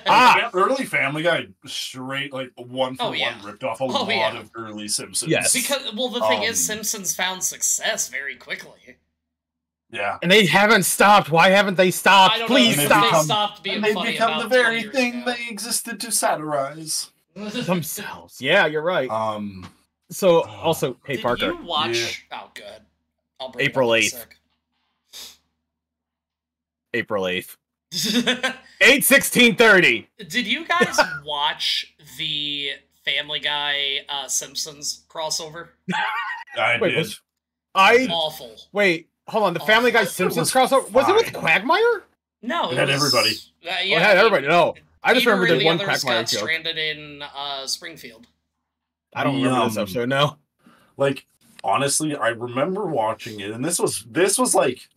Ah! Early Family Guy, straight like one for Oh, yeah. one, ripped off a Oh, lot yeah. of early Simpsons. Yes. Because, well, the thing is, Um, Simpsons found success very quickly. Yeah. And they haven't stopped. Why haven't they stopped? I don't Please know. stop They stopped being And they funny become about the very 20 years thing ago. they existed to satirize. themselves. Yeah, you're right. Um, So also, hey Did Parker, you watch? Oh, good. I'll bring April it up April 8th. in a sec. 8/16/30. Did you guys watch the Family Guy Simpsons crossover? I Wait, did. was- I Awful. wait, hold on. The Family Guy It Simpsons was crossover was it with fine. Quagmire? No, It had everybody. Yeah, Oh, it had everybody. No, I just Peter remember and the the one others Quagmire got joke. stranded in Springfield. I don't remember this episode. No. Like, honestly, I remember watching it, and this was like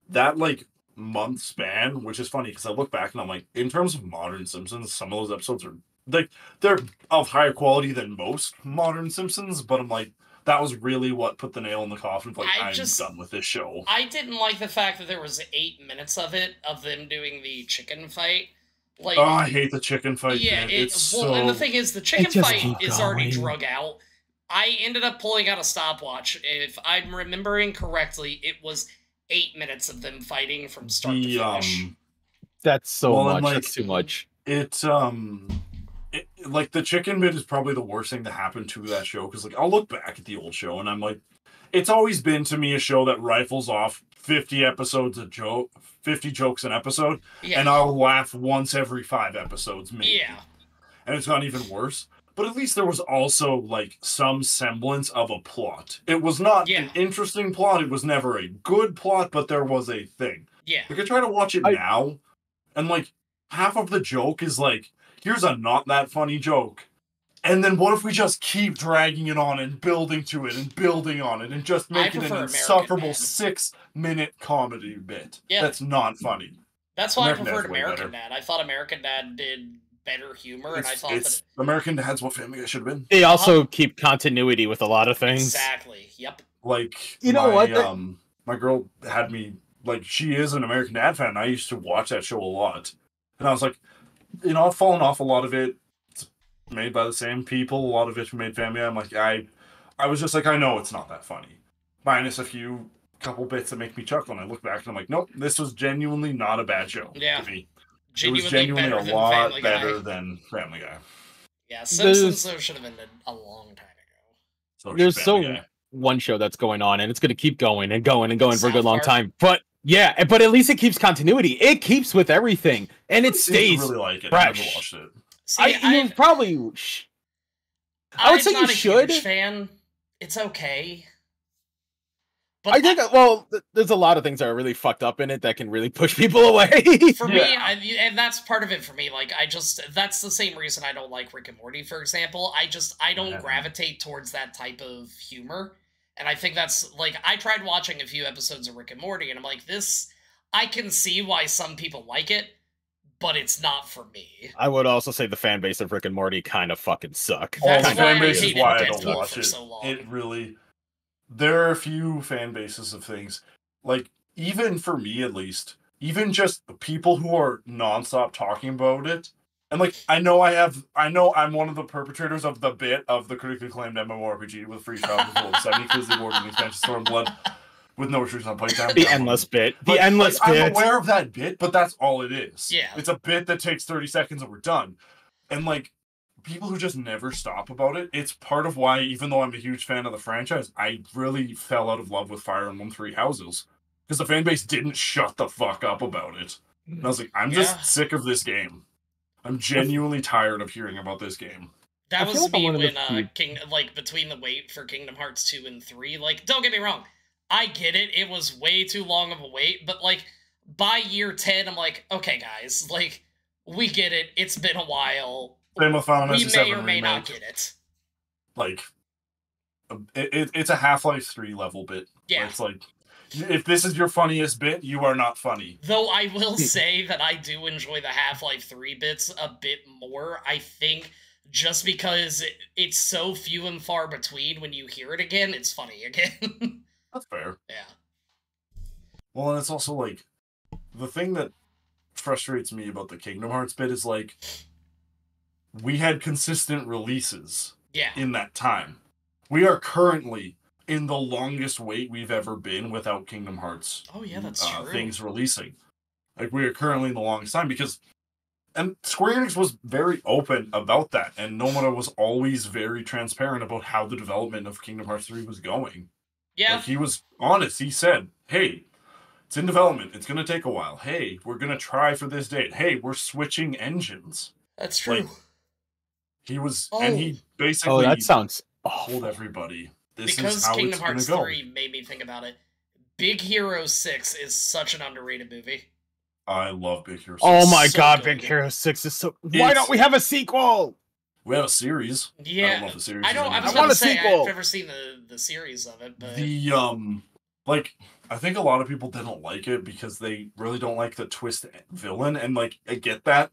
that like month span, which is funny because I look back and I'm like, in terms of modern Simpsons, some of those episodes are like they're of higher quality than most modern Simpsons, but I'm like, that was really what put the nail in the coffin of like, I'm done with this show. I didn't like the fact that there was 8 minutes of it of them doing the chicken fight. Like, Oh, I hate the chicken fight. yeah, bit. It's well, so... and the thing is, the chicken just fight keep is already going. drug out. I ended up pulling out a stopwatch. If I'm remembering correctly, it was 8 minutes of them fighting from start to finish. That's so Well, much. and, like, That's too much. Like the chicken bit is probably the worst thing to happen to that show because like I'll look back at the old show and I'm like, it's always been to me a show that rifles off 50 jokes an episode, Yeah, and I'll laugh once every 5 episodes, maybe. yeah, And it's gotten even worse. But at least there was also like some semblance of a plot. It was not Yeah. an interesting plot. It was never a good plot, but there was a thing. yeah. Like I try to watch it now, and like half of the joke is like, here's a not that funny joke. And then what if we just keep dragging it on and building to it and building on it and just make it an prefer insufferable American 6-minute comedy bit Yeah. that's not funny. That's why American I preferred Dad's way American better. Dad. I thought American Dad did better humor, and I thought It's American Dad's what Family Guy should have been. They also keep continuity with a lot of that things. exactly. Yep. Like You know what? my girl had me like she is an American Dad fan. And I used to watch that show a lot, and I was like, I've fallen off a lot of it. It's made by the same people. A lot of it made Family Guy. I'm like, I was just like, I know it's not that funny, minus a couple bits that make me chuckle. And I look back and I'm like, nope, this was genuinely not a bad show. Yeah. To me. Genuinely, It was genuinely better a than lot Family better Guy. than Family Guy. Yeah, Simpsons though should have ended a long time ago. So it There's should so Family Guy. one show that's going on, and it's going to keep going and going and going for a good South long Park. time. But yeah, but at least it keeps continuity. It keeps with everything, and it I stays. really like it. I never fresh. watched it. See, You probably. I would I'm say you not a should. huge fan. It's okay. But I think, well, there's a lot of things that are really fucked up in it that can really push people away. for me, Yeah. and that's part of it for me. Like, that's the same reason I don't like Rick and Morty, for example. I don't Yeah. gravitate towards that type of humor. And I think that's, like, I tried watching a few episodes of Rick and Morty, and I'm like, I can see why some people like it, but it's not for me. I would also say the fan base of Rick and Morty kind of fucking suck. That's the why fan I base is hated why I don't Deadpool watch for it. so long. It really, there are a few fan bases of things, like even for me at least, even just the people who are nonstop talking about it, and like I know I'm one of the perpetrators of the bit of the critically acclaimed MMORPG with free travel full of 70 because they awarded an expansion Stormblood with no restrictions on playtime. The endless bit. The But, endless like, bit. I'm aware of that bit, but that's all it is. Yeah. It's a bit that takes 30 seconds and we're done. And like people who just never stop about it, it's part of why, even though I'm a huge fan of the franchise, I really fell out of love with Fire Emblem Three Houses. Because the fan base didn't shut the fuck up about it. And I was like, I'm Yeah. just sick of this game. I'm genuinely tired of hearing about this game. That I feel was like I'm me one of the when few- between the wait for Kingdom Hearts 2 and 3. Like, don't get me wrong, I get it. It was way too long of a wait, but like by year 10, I'm like, okay, guys, like we get it. It's been a while. Same with Final We Fantasy may VII or may not Remake. get it. Like, it's a Half-Life 3 level bit. Yeah. Where it's like, if this is your funniest bit, you are not funny. Though I will say that I do enjoy the Half-Life 3 bits a bit more. I think just because it's so few and far between when you hear it again, it's funny again. That's fair. Yeah. Well, and it's also like the thing that frustrates me about the Kingdom Hearts bit is like we had consistent releases Yeah. in that time. We are currently in the longest wait we've ever been without Kingdom Hearts Oh yeah, that's true. things releasing. Like, we are currently in the longest time because, and Square Enix was very open about that, and Nomura was always very transparent about how the development of Kingdom Hearts 3 was going. Yeah. Like, he was honest. He said, hey, it's in development. It's going to take a while. Hey, we're going to try for this date. Hey, we're switching engines. That's true. Like, he was, and he basically Oh, that sounds told awful. everybody, this Because is how Kingdom it's going Hearts to go. 3 made me think about it. Big Hero 6 is such an underrated movie. I love Big Hero 6. Oh my So god, good. Big Hero 6 is so... Why It's- don't we have a sequel? We have a series. I Yeah, don't know if the series I is don't. I any was good. want going to a say sequel. I've never seen the series of it, but The like, I think a lot of people didn't like it because they really don't like the twist villain, and like, I get that,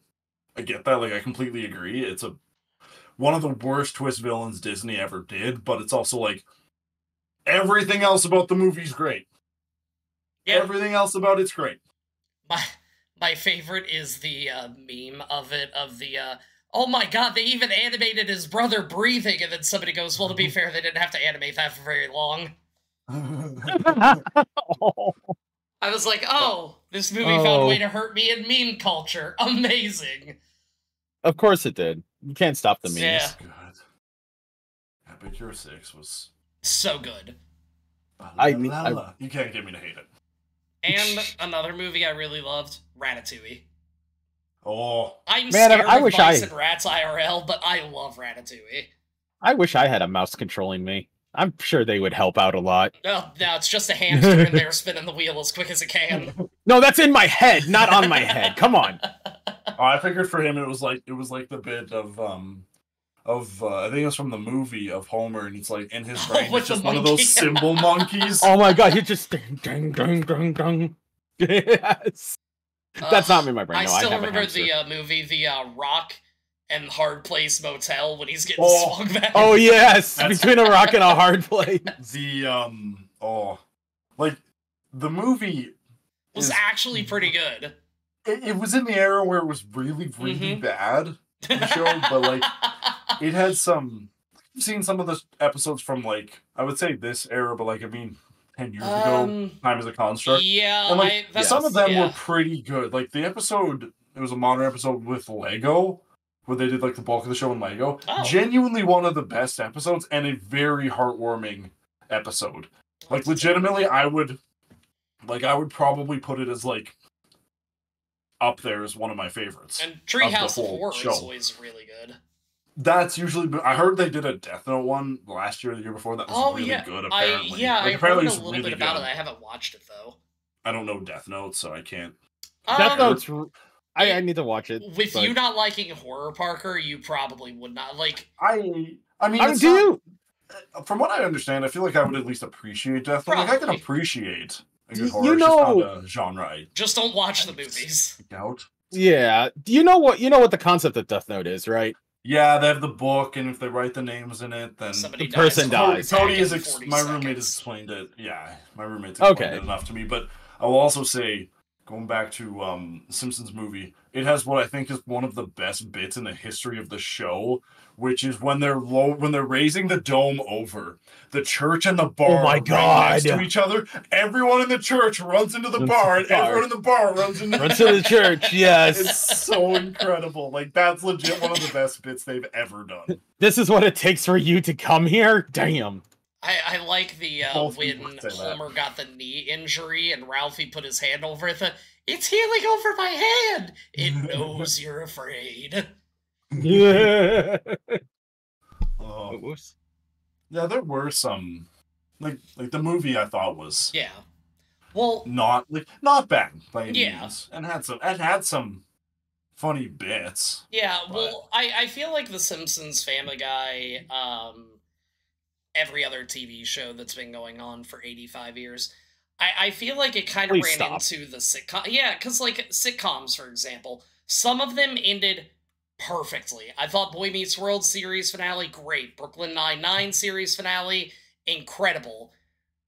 like, I completely agree. It's one of the worst twist villains Disney ever did, but it's also like, everything else about the movie's great. yeah. Everything else about it's great. My favorite is the meme of it, of the oh my god, they even animated his brother breathing, and then somebody goes, well, to be fair, they didn't have to animate that for very long. I was like, oh, this movie found a way to hurt me in meme culture. Amazing. Of course it did. You can't stop the memes. Yeah. Good. Yeah, Big Hero 6 was... So good. You can't get me to hate it. And another movie I really loved, Ratatouille. Oh, I'm Man, scared I of wish mice I- and rats IRL, but I love Ratatouille. I wish I had a mouse controlling me. I'm sure they would help out a lot. No, it's just a hamster in there spinning the wheel as quick as it can. No, that's in my head, not on my head. Come on. I figured for him it was like the bit of I think it was from the movie of Homer, and it's like in his Oh, brain with it's just the one of monkey. those symbol monkeys. Oh my god, you just ding ding ding ding ding. Yes. That's not in my brain. I No, still I have a remember hamster. the movie, the Rock and Hard Place Motel, when he's getting Oh. swung back. Oh yes, That's- between a rock and a hard place. The like the movie was is- actually pretty good. it was in the era where it was really really Mhm. bad, the show, but like it had some. I've seen some of the episodes from, like, I would say this era, but like, I mean, 10 years ago, Time as a Construct. Yeah, And like that's, some of them yeah. were pretty good. Like the episode, it was a modern episode with Lego, where they did like the bulk of the show in Lego. Oh. Genuinely one of the best episodes and a very heartwarming episode. Like legitimately, I would probably put it as like up there as one of my favorites. And Treehouse of whole Horror is show. always really good. That's usually. I heard they did a Death Note one last year, or the year before. That was really good. Apparently, I like, heard apparently a it's little really bit about good. it. I haven't watched it though. I don't know Death Note, so I can't. Death Um, Note's. I need to watch it. With but- you not liking horror, Parker, you probably would not like. I mean, I mean, it's do not- you? From what I understand, I feel like I would at least appreciate Death Note. Like I can Probably. appreciate a good You horror. It's know- just not a genre I Just don't watch the movies. seek out. Yeah. Do you know what the concept of Death Note is, right? Yeah, they have the book, and if they write the names in it, then Somebody the person dies. dies. Tony is Back in 40 my roommate has seconds. explained it. Yeah, my roommate's explained Okay. it enough to me. But I will also say, going back to Simpsons movie, it has what I think is one of the best bits in the history of the show, which is when they're raising the dome over the church and the bar. Oh my right next God. to each other. Everyone in the church runs into the Runs bar, to and the bar. everyone in the bar runs into Run to the church. Yes. It's so incredible. Like that's legit one of the best bits they've ever done. This is what it takes for you to come here. Damn. I like the Both when people say that. Homer got the knee injury and Ralphie put his hand over it. It's healing over my hand. It knows you're afraid. Yeah. Oh. Yeah, there were some like the movie I thought was Yeah. Well, not bad by any Yeah. means, and had some funny bits. yeah. But- Well, I feel like The Simpsons, Family Guy, every other TV show that's been going on for 85 years. I feel like it kind of Please ran stop. into the sitcom. Yeah, because like sitcoms, for example, some of them ended perfectly. I thought Boy Meets World series finale, great. Brooklyn Nine-Nine series finale, incredible.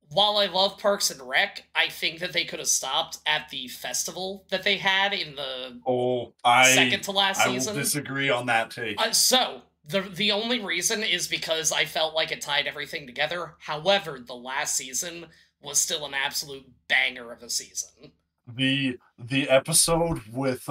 While I love Parks and Rec, I think that they could have stopped at the festival that they had in the Oh, I second to last I will season. disagree on that take. So, The only reason is because I felt like it tied everything together. However, the last season was still an absolute banger of a season. The episode with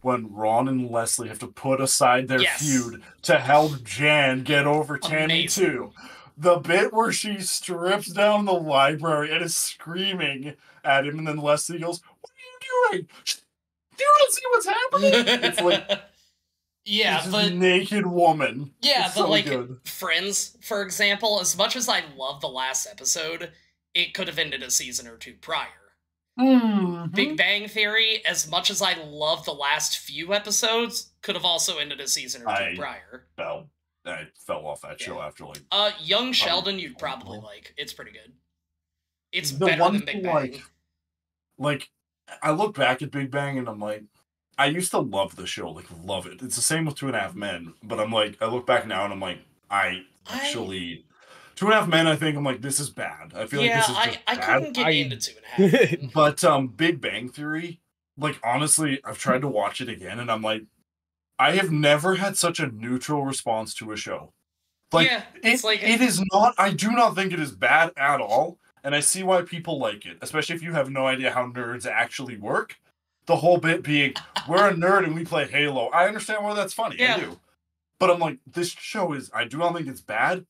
when Ron and Leslie have to put aside their Yes. feud to help Jan get over Tammy Amazing. too. The bit where she strips down the library and is screaming at him, and then Leslie goes, "What are you doing? Do you not see what's happening?" It's like, yeah, it's but this naked woman. yeah, It's but so like good. Friends, for example, as much as I love the last episode, it could have ended a season or two prior. Mhm. Big Bang Theory, as much as I love the last few episodes, could have also ended a season or two prior. I fell off that show after like Young Sheldon, you'd probably like. It's pretty good. It's the better one than Big thing, Bang. like I look back at Big Bang and I'm like, I used to love the show, like love it. It's the same with Two and a Half Men, but I'm like, I look back now and I'm like, I actually Two and a Half Men. I think I'm like, this is bad. I feel like this is just I bad. couldn't get into Two and a Half Men. But Big Bang Theory, like honestly, I've tried to watch it again and I'm like, I have never had such a neutral response to a show. Like, Yeah, it's like it is not. I do not think it is bad at all, and I see why people like it, especially if you have no idea how nerds actually work. The whole bit being, we're a nerd and we play Halo. I understand why that's funny. Yeah. I do, but I'm like, this show is. I do not think it's bad.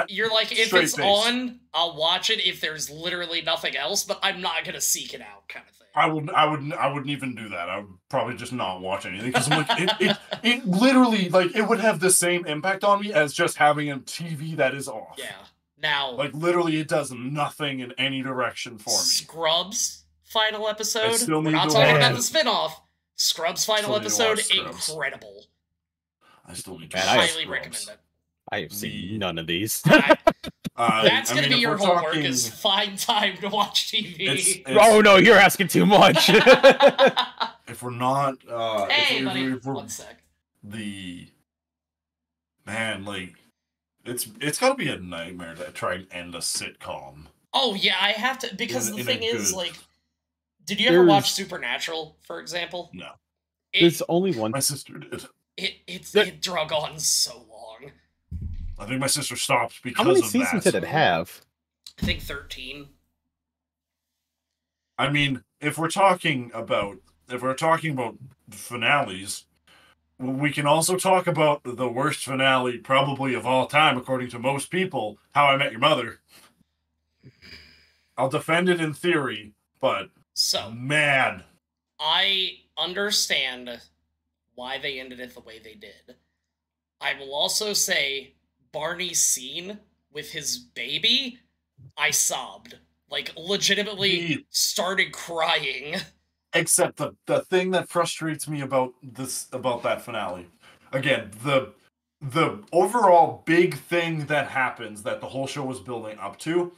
You're like, if Straight it's face. on, I'll watch it if there's literally nothing else, but I'm not gonna seek it out, kind of thing. I wouldn't even do that. I would probably just not watch anything because I'm like, it literally like it would have the same impact on me as just having a TV that is off. Yeah. Now, Like literally, it does nothing in any direction for me. Scrubs final episode. still We're need not to talking watch about it. the spin-off. Scrubs final Still need to watch episode, Scrubs. incredible. I still need to Man, watch I Highly Scrubs. recommend it. I have seen none of these. That's gonna be if your we're homework, talking- is find time to watch It's, TV. Oh no, you're asking too much. if we're not, Hey, if, buddy. if we're One sec. the man, like it's got to be a nightmare to try and end a sitcom. Oh yeah, I have to, because In the a thing is, good- like, did you ever There's- watch Supernatural, for example? No, There's only one. my sister did. It drug on so long. I think my sister stopped because How many of seasons that. did it have? I think 13. I mean, if we're talking about finales, we can also talk about the worst finale probably of all time, according to most people, How I Met Your Mother. I'll defend it in theory, but So, man, I understand why they ended it the way they did. I will also say Barney's scene with his baby, I sobbed. Like, legitimately The- started crying. except the thing that frustrates me about that finale, again, the overall big thing that happens that the whole show was building up to.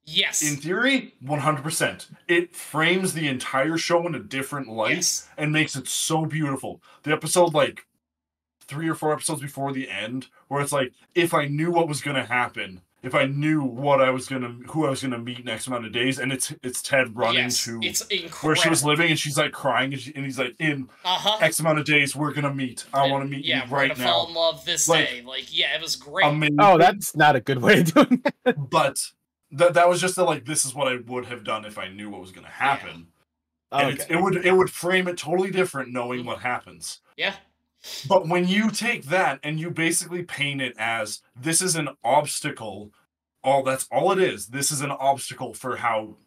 Yes. In theory, 100%. It frames the entire show in a different light Yes. and makes it so beautiful. The episode, like 3 or 4 episodes before the end, where it's like, if I knew what was gonna happen, if I knew who I was gonna meet next amount of days, and it's Ted running Yes, to it's incredible. where she was living, and she's like crying, and he's like, in Uh-huh. X amount of days, we're gonna meet. I want to meet Yeah, you we're right gonna fall now. in love this Like, day. Like, yeah, it was great. Amazing. Oh, that's not a good way of doing it. But that was just like, this is what I would have done if I knew what was gonna happen. And Okay. it would frame it totally different knowing what happens. Yeah. But when you take that and you basically paint it as this is an obstacle, that's all it is. This is an obstacle for how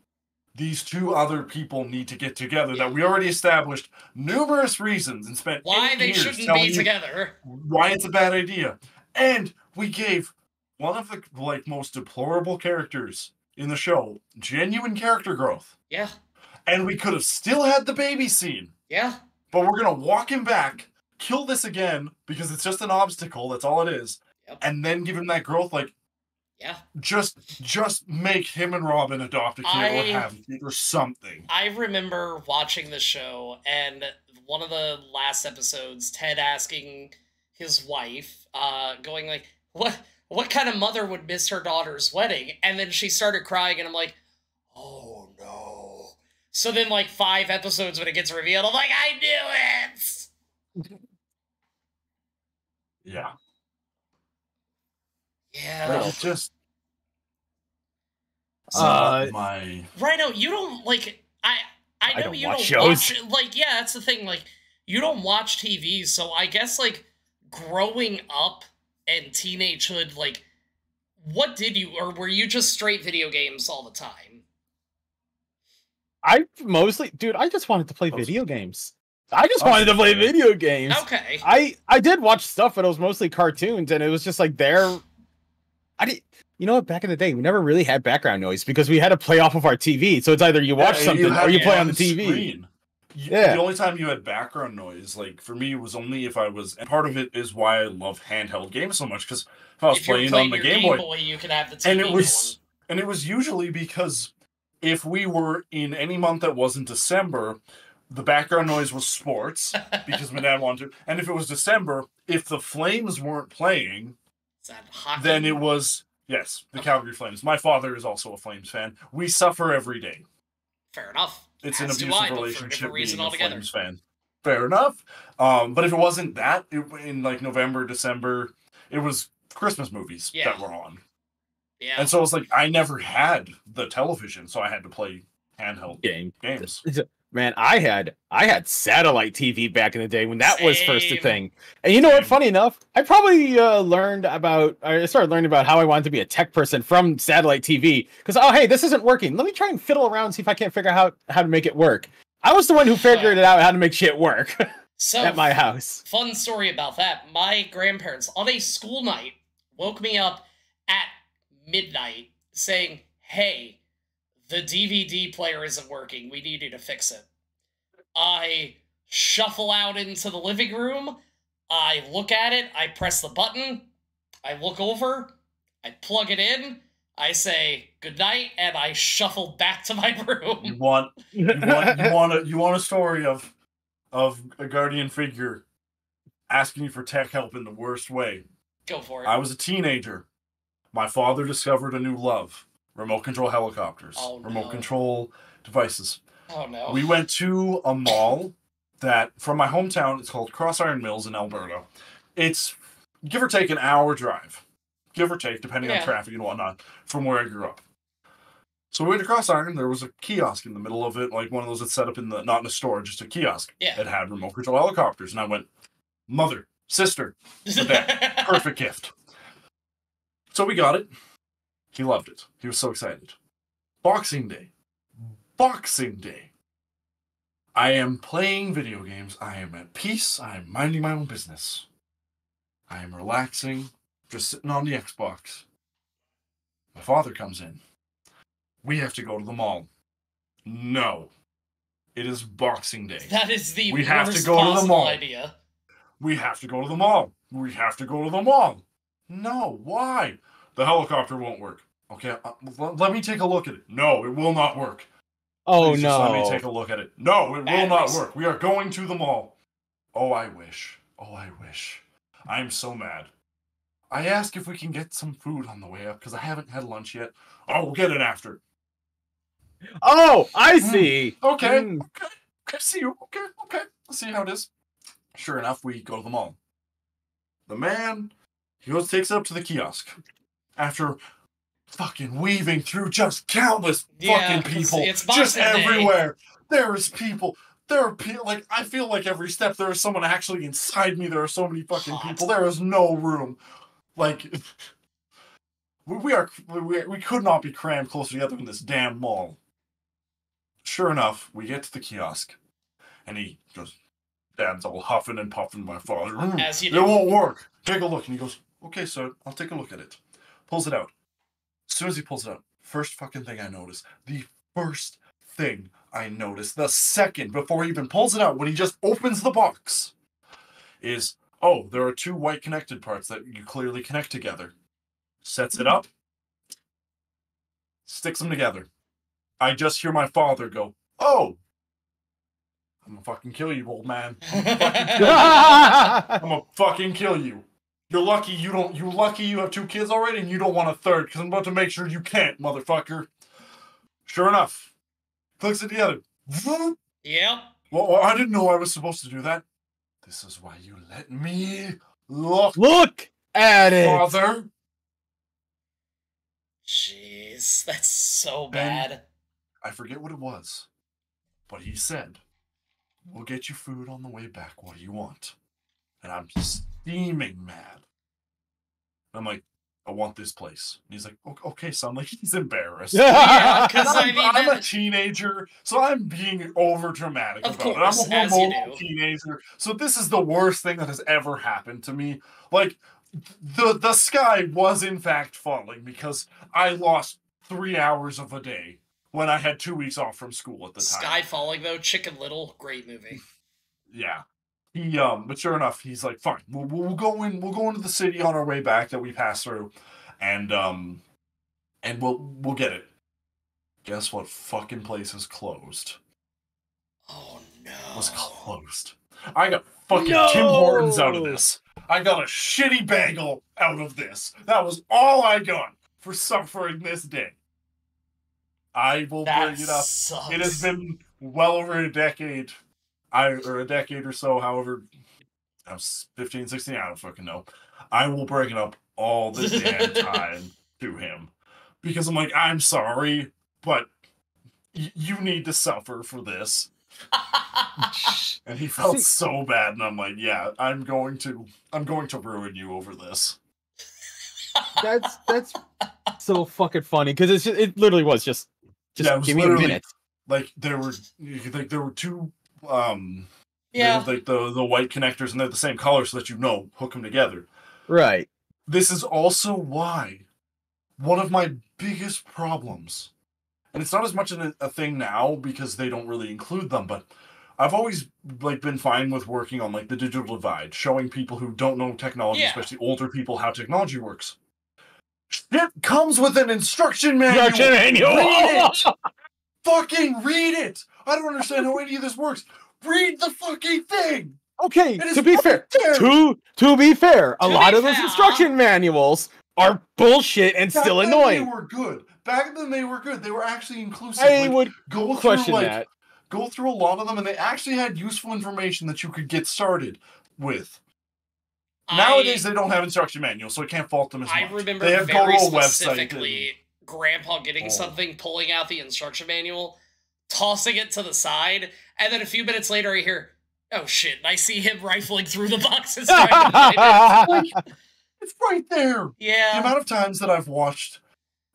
these two other people need to get together that we already established numerous reasons and spent Why 8 they years shouldn't telling be you together. why it's a bad idea. And we gave one of the most deplorable characters in the show genuine character growth. Yeah. And we could have still had the baby scene. Yeah. But we're gonna walk him back, kill this again because it's just an obstacle. That's all it is, Yep. and then give him that growth. Like, Yeah. just make him and Robin adopt a kid or have a kid or something. I remember watching the show, and one of the last episodes, Ted asking his wife, going like, what kind of mother would miss her daughter's wedding? And then she started crying, and I'm like, oh no. So then, like, 5 episodes when it gets revealed, I'm like, I knew it! Yeah. Yeah. Like, it just Uh, not my Rhino, you don't like I know don't you watch don't shows. watch like yeah, that's the thing, like you don't watch TV, so I guess like growing up and teenagehood, like what did you or were you just straight video games all the time? I mostly, dude, I just wanted to play Most- video games. I just Oh, wanted to play yeah. video games. Okay. I did watch stuff, but it was mostly cartoons, and it was just like there. I did. You know what? Back in the day, we never really had background noise because we had to play off of our TV. So it's either you watch Yeah, something had or you it play on the TV. screen. Yeah. The only time you had background noise, like for me, was only if I was. And part of it is why I love handheld games so much, because if I was If you're playing playing on the your Game Boy, you can have the TV and it was usually because if we were in any month that wasn't December, the background noise was sports because my dad wanted to. And if it was December, if the Flames weren't playing, Is that hockey? then it was yes, the Calgary Flames. My father is also a Flames fan. We suffer every day. Fair enough. It's an As do abusive I, but for a relationship different reason being a altogether. Flames fan. Fair enough. But if it wasn't that, in like November, December, it was Christmas movies Yeah. that were on. Yeah. And so it was like I never had the television, so I had to play handheld Game. games. Man, I had satellite TV back in the day when that was first a Same. thing. And you know what? Same. Funny enough, I probably I started learning about how I wanted to be a tech person from satellite TV. Because hey, this isn't working. Let me try and fiddle around and see if I can't figure out how to make it work. I was the one who figured it out how to make shit work So at my house. fun story about that. My grandparents on a school night woke me up at midnight saying, "Hey, the DVD player isn't working. We need you to fix it." I shuffle out into the living room. I look at it. I press the button. I look over. I plug it in. I say goodnight, and I shuffle back to my You room. want a story of a guardian figure asking you for tech help in the worst way. Go for it. I was a teenager. My father discovered a new love: remote control helicopters, Oh, remote no. control devices. Oh no. We went to a mall that, from my hometown, it's called Cross Iron Mills in Alberta. It's give or take an hour drive, give or take, depending on Yeah. traffic and whatnot, from where I grew up. So we went to Cross Iron. There was a kiosk in the middle of it, like one of those that's set up in the, not in a store, just a kiosk. Yeah. It had remote control helicopters. And I went, mother, sister, perfect gift. So we got it. He loved it. He was so excited. Boxing Day. I am playing video games. I am at peace. I am minding my own business. I am relaxing, just sitting on the Xbox. My father comes in. We have to go to the mall. No. It is Boxing Day. That is the We have to worst go to the possible mall. idea. We have to go to the mall. We have to go to the mall. No, why? The helicopter won't work. Okay, let me take a look at it. No, it will not work. Oh Please just let me no. take a look at it. No, it will Bad not reason. work. We are going to the mall. Oh, I wish. Oh, I wish. I'm so mad. I ask if we can get some food on the way up because I haven't had lunch yet. Oh, we'll get it after. Oh, I see. Okay, Mm. okay, see you. Okay. Let's see how it is. Sure enough, we go to the mall. The man, he goes, takes it up to the kiosk. After fucking weaving through just countless Yeah, fucking 'cause people, it's just Boxing Day. everywhere. There is people. There are people. Like, I feel like every step there is someone actually inside me. There are so many fucking Hot. people. There is no room. Like, we could not be crammed closer together in this damn mall. Sure enough, we get to the kiosk, and he goes, Dad's all huffing and puffing. My father, As you it do. won't work. Take a look. And he goes, okay, sir, I'll take a look at it. Pulls it out. As soon as he pulls it out, first fucking thing I notice, the first thing I notice, the second before he even pulls it out, when he just opens the box, is, oh, there are two white connected parts that you clearly connect together. Sets it up, sticks them together. I just hear my father go, oh, I'm gonna fucking kill you, old man. I'm gonna fucking kill you. You're lucky you have two kids already and you don't want a third, because I'm about to make sure you can't, motherfucker. Sure enough, clicks it together. Yep. Well, I didn't know I was supposed to do that. This is why you let me Look at it. father. Jeez, that's so And- bad. I forget what it was, but he said, "We'll get you food on the way back. What do you want?" And I'm steaming mad. I'm like, "I want this place." And he's like, "Okay, son." Like, he's embarrassed. Yeah, because And I mean, I'm a that- teenager, so I'm being over dramatic Of about it. course, I'm a as you hormonal do. teenager, so this is the worst thing that has ever happened to me. Like, the sky was in fact falling because I lost 3 hours of a day when I had 2 weeks off from school at the time. Sky Falling though, Chicken Little, great movie. Yeah. He but sure enough, he's like, "Fine, we'll go in. We'll go into the city on our way back that we passed through, and we'll get it." Guess what? Fucking place is closed. Oh Was no. closed. I got fucking No! Tim Hortons out of this. I got a shitty bagel out of this. That was all I got for suffering this day. I will That bring it up. sucks. It has been well over a decade. Or a decade or so, however. I was 15, 16, I don't fucking know. I will bring it up all the damn time to him. Because I'm like, "I'm sorry, but you need to suffer for this." And he felt See- so bad, and I'm like, "Yeah, I'm going to ruin you over this." That's so fucking funny because it literally was just Yeah, it was give me a literally- minute. Like there were two they Yeah. have, like the white connectors, and they're the same color, so that hook them together. Right. This is also why one of my biggest problems, and it's not as much a thing now because they don't really include them, but I've always like been fine with working on like the digital divide, showing people who don't know technology, Yeah. especially older people, how technology works. Shit comes with an instruction manual. Instruction manual. Read it. Fucking read it. I don't understand how any of this works. Read the fucking thing. Okay, It is to be fair, fucking to be fair, a To lot be of those fair, instruction manuals are bullshit and Back still then annoying. They were good. Back then they were good. They were actually inclusive. I Like, would go question through, like, that. go through a lot of them, and they actually had useful information that you could get started with. Nowadays, they don't have instruction manuals, so I can't fault them as I much. remember They have to go very to a website. specifically Grandpa getting Oh. something, pulling out the instruction manual, tossing it to the side, and then a few minutes later I hear, "Oh shit," and I see him rifling through the boxes trying to find it. Like, it's right there. The Yeah. amount of times that I've watched,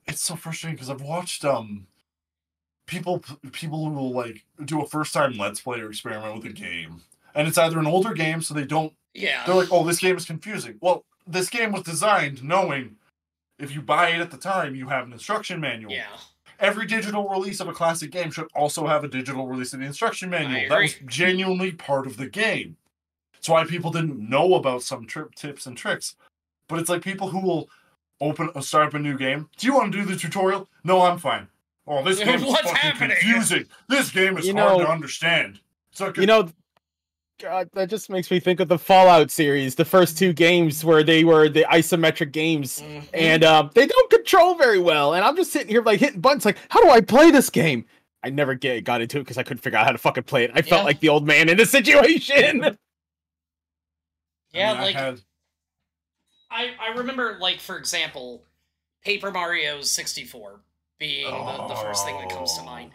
it's so frustrating because I've watched people who will like do a first time let's play or experiment with a game, and it's either an older game, so they're Yeah. like, "Oh, this game is confusing." Well, this game was designed knowing if you buy it at the time, you have an instruction manual. Yeah. Every digital release of a classic game should also have a digital release of the instruction manual. That was agree. genuinely part of the game. It's why people didn't know about some tips and tricks. But it's like people who will start up a new game. "Do you want to do the tutorial?" "No, I'm fine." "Oh, this game is What's fucking happening?" confusing. This game is You hard know- to understand. It's like You know, God, that just makes me think of the Fallout series, the first two games where they were the isometric games, Mhm. and they don't control very well. And I'm just sitting here like hitting buttons, like, how do I play this game? I never got into it because I couldn't figure out how to fucking play it. I felt Yeah. like the old man in the situation. Yeah, I like had, I remember, like, for example, Paper Mario 64 being the first thing that comes to mind.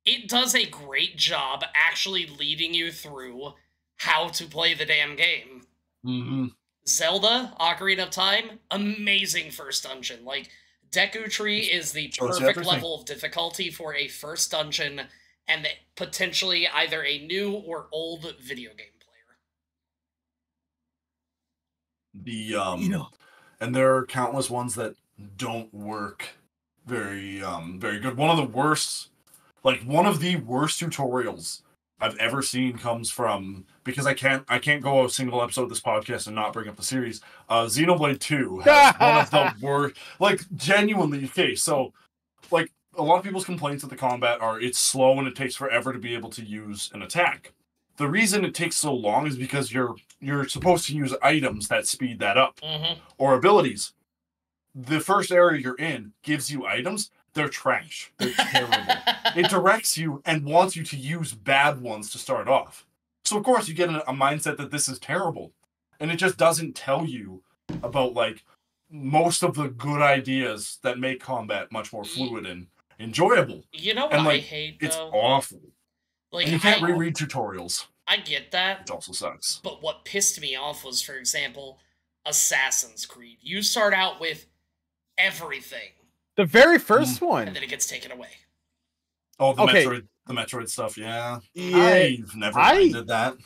It does a great job actually leading you through how to play the damn game. Mhm. Zelda, Ocarina of Time, amazing first dungeon. Like, Deku Tree is the Shows you perfect everything. level of difficulty for a first dungeon and potentially either a new or old video game player. The and there are countless ones that don't work very very good. One of the worst tutorials I've ever seen comes from, because I can't go a single episode of this podcast and not bring up the series. Xenoblade 2 has one of the worst, like, genuinely. Okay, so like a lot of people's complaints of the combat are it's slow and it takes forever to be able to use an attack. The reason it takes so long is because you're supposed to use items that speed that up, Mm-hmm. or abilities. The first area you're in gives you items. They're trash. They're terrible. It directs you and wants you to use bad ones to start off. So of course you get a mindset that this is terrible. and it just doesn't tell you about like most of the good ideas that make combat much more fluid and enjoyable. You know what And I like, hate it's though? awful. Like And you can't reread tutorials, I get that, which also sucks. but what pissed me off was, for example, Assassin's Creed. You start out with everything, The very first and one. then it gets taken away. Oh, the Okay. Metroid stuff, yeah. Yeah, I've never minded that.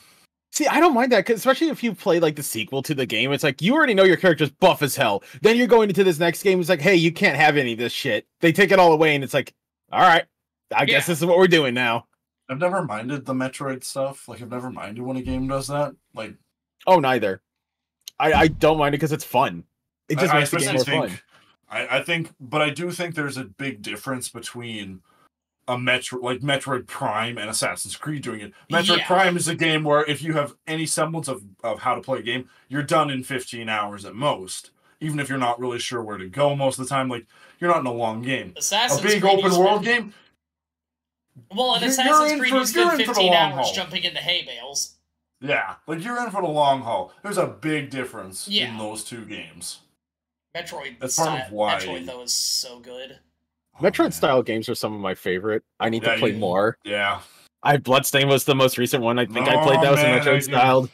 see, I don't mind that, 'cause especially if you play like the sequel to the game. It's like you already know your character's buff as hell. Then you're going into this next game. It's like, hey, you can't have any of this shit. They take it all away, and it's like, all right, I guess Yeah. this is what we're doing now. I've never minded the Metroid stuff. Like, I've never minded when a game does that. Like, Oh, neither. I don't mind it because it's fun. It just I makes the game more especially fun. I think, but I do think there's a big difference between a Metroid Prime and Assassin's Creed doing it. Metroid Yeah. Prime is a game where if you have any semblance of how to play a game, you're done in 15 hours at most. Even if you're not really sure where to go most of the time, like you're not in a long game. Assassin's A big Creed, open you world spend- game, Well, in You're Assassin's in Creed, for- you spend you're in for the 15 long hours haul. jumping into hay bales. yeah, like you're in for the long haul. There's a big difference Yeah. in those two games. Metroid That's part of style, why- Metroid though is so good. Metroid style games are some of my favorite. I need Yeah, to play you- more. Yeah. Bloodstain was the most recent one. I think I Oh, played that was man, Metroid styled.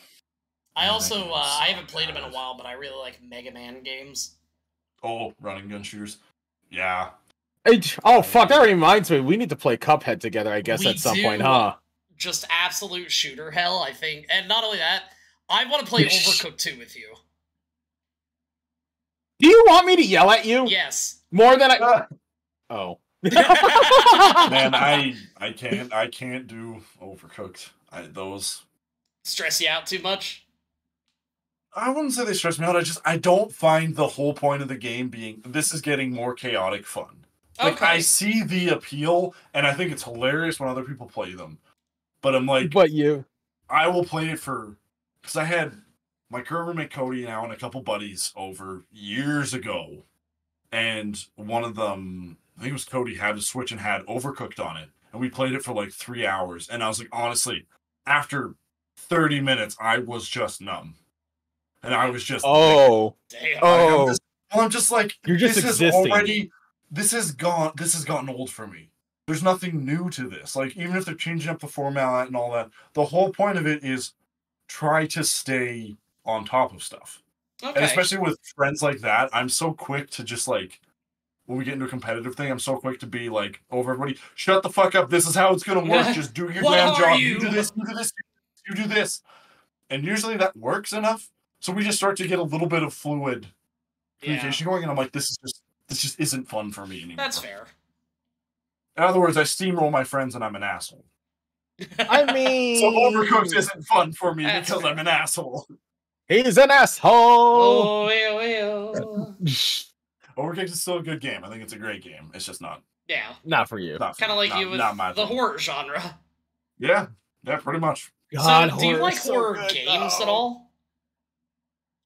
I Yeah, also that I game's haven't played them in a badass. while, but I really like Mega Man games. Oh, running gun shooters. Yeah. Oh fuck! That reminds me. We need to play Cuphead together. I guess We at some do. point, huh? Just absolute shooter hell, I think. And not only that, I want to play Overcooked 2 with you. Do you want me to yell at you Yes. more than I? Oh. Man, I can't do Overcooked. Those Stress you out too much? I wouldn't say they stress me out. I don't find the whole point of the game being this is getting more chaotic fun. Like Okay. I see the appeal and I think it's hilarious when other people play them. But I'm like, But you. I will play it because I had my current roommate Cody now and a couple buddies over years ago. And one of them, I think it was Cody, had a Switch and had Overcooked on it. And we played it for like 3 hours. And I was like, honestly, after 30 minutes, I was just numb. And I was just Oh. Damn. Oh. I'm just like, You're just this existing. this has gotten old for me. There's nothing new to this. Like, even if they're changing up the format and all that, the whole point of it is try to stay on top of stuff. Okay. And especially with friends like that, I'm so quick to just like, when we get into a competitive thing, I'm so quick to be like, over everybody, shut the fuck up. This is how it's going to work. Just do your What damn are job. you? You do this, you do this, you do this. And usually that works enough. So we just start to get a little bit of fluid communication going. And I'm like, this just isn't fun for me anymore. That's fair. In other words, I steamroll my friends and I'm an asshole. I mean, So Overcooked isn't fun for me That's because fair. I'm an asshole. he's an asshole. Oh, well. Overcooked is still a good game. I think it's a great game. It's just not Yeah. Not for you. for Kind of me. like Not- you with not my the thing. horror genre. Yeah, pretty much. God, So, do you horror like is so horror good, games though. at all?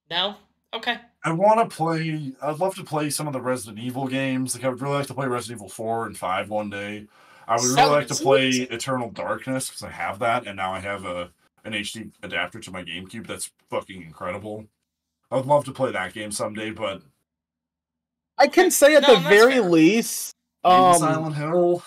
No? Okay. I want to play. I'd love to play some of the Resident Evil games. Like I would really like to play Resident Evil 4 and 5 one day. I would really like to Sounds play amazing. Eternal Darkness because I have that, and now I have an HD adapter to my GameCube. That's fucking incredible. I would love to play that game someday, but I can say at No, the that's very fair. least, maybe Silent Hill.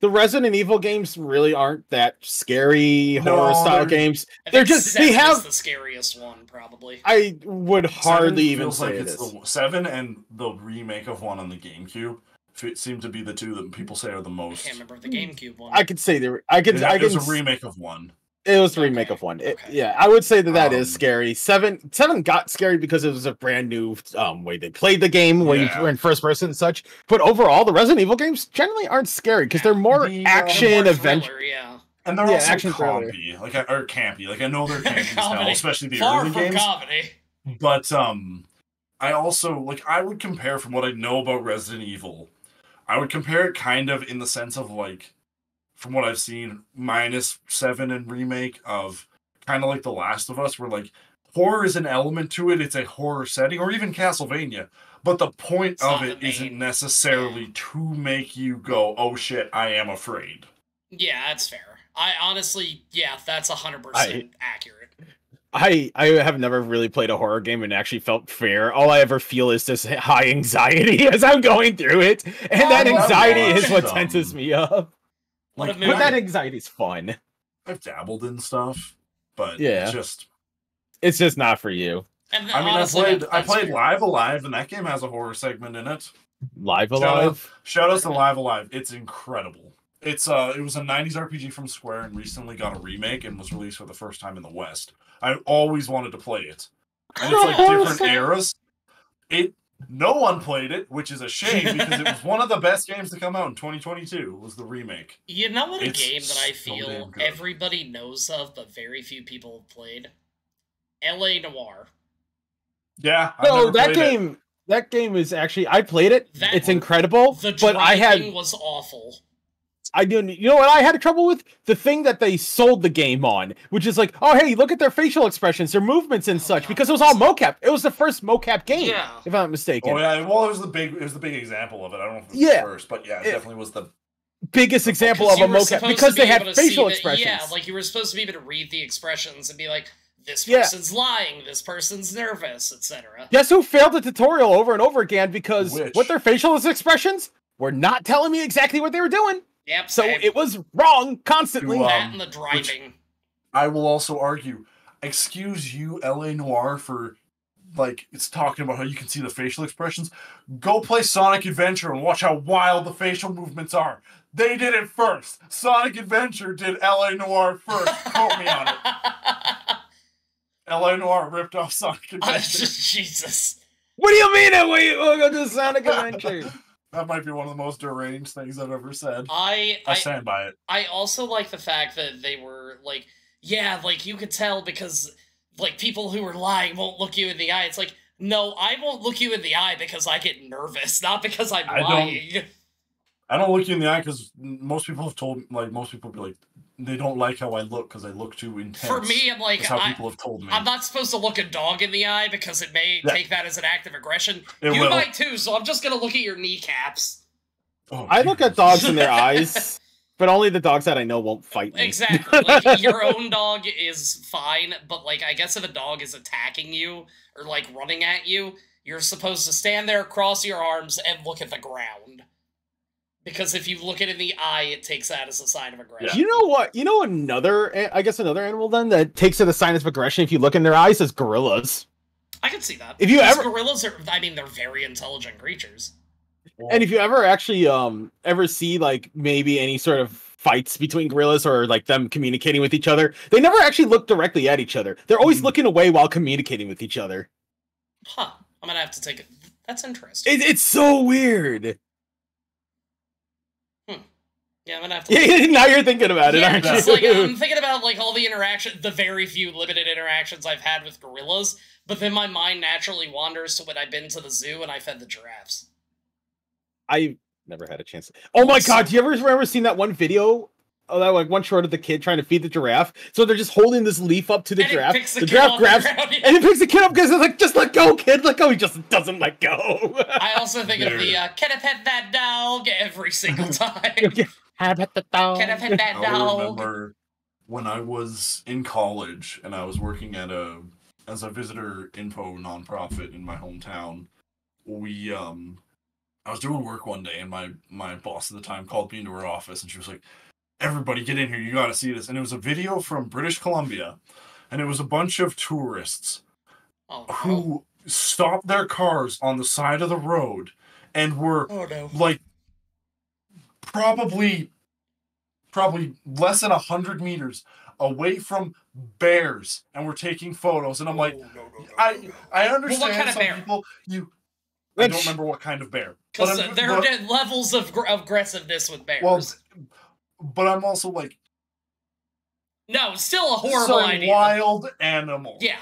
the Resident Evil games really aren't that scary No, horror style they're- games. I They're think just they 7 have. is the scariest one, probably. I would hardly 7 even feels say like it it's is. the 7 and the remake of one on the GameCube. It seem to be the two that people say are the I most. can't remember the GameCube one. I could say there. I could. I It could. was a remake of one. It was the remake Okay, of one. okay. Yeah, I would say that is Um, scary. Seven got scary because it was a brand new way they played the game, where you Yeah. were in first person and such. But overall, the Resident Evil games generally aren't scary because they're more The, action More adventure. thriller, yeah. And they're Yeah, also action thriller. campy, or campy. Like I know they're campy as hell, Comedy. especially the Far early from games. comedy. But I also like I would compare from what I know about Resident Evil. I would compare it kind of in the sense of like, from what I've seen, -7 and remake of kind of like The Last of Us, where like horror is an element to it. It's a horror setting, or even Castlevania. But the point It's of not it the isn't main- necessarily to make you go, "Oh shit, I am afraid." Yeah, that's fair. I honestly, yeah, that's 100% accurate. I have never really played a horror game and actually felt fair. All I ever feel is this high anxiety as I'm going through it, and that Oh, anxiety yeah. is what tenses me up. What a Like, movie. But that anxiety's fun. I've dabbled in stuff, but Yeah. it's just. It's just not for you. And I mean, honestly, I that's played fair. Live Alive, and that game has a horror segment in it. Live Alive. Shout out to Live Alive. It's incredible. It was a 90s RPG from Square and recently got a remake and was released for the first time in the West. I always wanted to play it. And it's like different eras. No one played it, which is a shame because it was one of the best games to come out in 2022 was the remake. You know what a It's game that I so feel damn good. everybody knows of, but very few people have played? L.A. Noire. Yeah. I've No, never that played it. game. That game is actually. I played it. That- It's incredible. The But I had. driving was awful. I didn't. You know what I had trouble with? The thing that they sold the game on, which is like, oh hey, look at their facial expressions, their movements and Oh, such, God. because it was all mocap. It was the first mocap game, Yeah. if I'm not mistaken. Oh yeah, well it was the big example of it. I don't know if it was Yeah. the first, but yeah, it It- definitely was the Biggest example of Because a you were mocap supposed because to be they had able to see facial the- expressions. Yeah, like you were supposed to be able to read the expressions and be like, this Yeah. person's lying, this person's nervous, etc. Guess who failed the tutorial over and over again because Which? what their facial expressions were not telling me exactly what they were doing. Yep, So same. it was wrong constantly. You, that and the driving. I will also argue, excuse you, LA Noir, for like it's talking about how you can see the facial expressions. Go play Sonic Adventure and watch how wild the facial movements are. They did it first. Sonic Adventure did LA Noir first. Quote me on it. LA Noir ripped off Sonic Adventure. Jesus. What do you mean that we go to Sonic Adventure? That might be one of the most deranged things I've ever said. I stand by it. I also like the fact that they were like, yeah, like you could tell because like people who are lying won't look you in the eye. It's like, no, I won't look you in the eye because I get nervous, not because I'm I don't- lying. I don't look you in the eye because most people have told most people be like they don't like how I look because I look too intense. For me, I'm like, That's how people have told me. I'm not supposed to look a dog in the eye because it may Yeah. take that as an act of aggression. It You will. might too, so I'm just gonna look at your kneecaps. Oh, I look at Jesus. dogs in their eyes, but only the dogs that I know won't fight me. Exactly. Like, your own dog is fine, but like I guess if a dog is attacking you or like running at you, you're supposed to stand there, cross your arms, and look at the ground. Because if you look it in the eye, it takes that as a sign of aggression. You know what? You know another, I guess another animal then that takes it as a sign of aggression if you look in their eyes is gorillas. I can see that. If you Because ever- gorillas are, I mean, they're very intelligent creatures. And if you ever actually ever see like maybe any sort of fights between gorillas or like them communicating with each other, they never actually look directly at each other. They're always looking away while communicating with each other. Huh. I'm gonna have to take it. That's interesting. It's so weird. Yeah, I'm gonna have to. Yeah, now you're thinking about it, Yeah, aren't just you? like I'm thinking about like all the the very few limited interactions I've had with gorillas, but then my mind naturally wanders to when I've been to the zoo and I fed the giraffes. I never had a chance. Oh my god, do you ever remember seeing that one video? Oh, that like one short of the kid trying to feed the giraffe. So they're just holding this leaf up to the And it giraffe. picks the The kid giraffe off the grabs ground. and it picks the kid up because it's like, just let go, kid, let go. He just doesn't let go. I also think of the can I pet that dog every single time. Can I pet the dog? Can I pet that I dog? remember when I was in college and I was working at as a visitor info nonprofit in my hometown. We I was doing work one day and my boss at the time called me into her office and she was like, "Everybody get in here, you gotta see this." And it was a video from British Columbia and it was a bunch of tourists Oh no. who stopped their cars on the side of the road and were Oh no. like probably less than 100 meters away from bears and we're taking photos and I'm like, I understand kind of some bear? people I don't remember what kind of bear Because but there are levels of aggressiveness with bears. well, but I'm also like, no, still a horrible it's a idea. wild animal Yeah.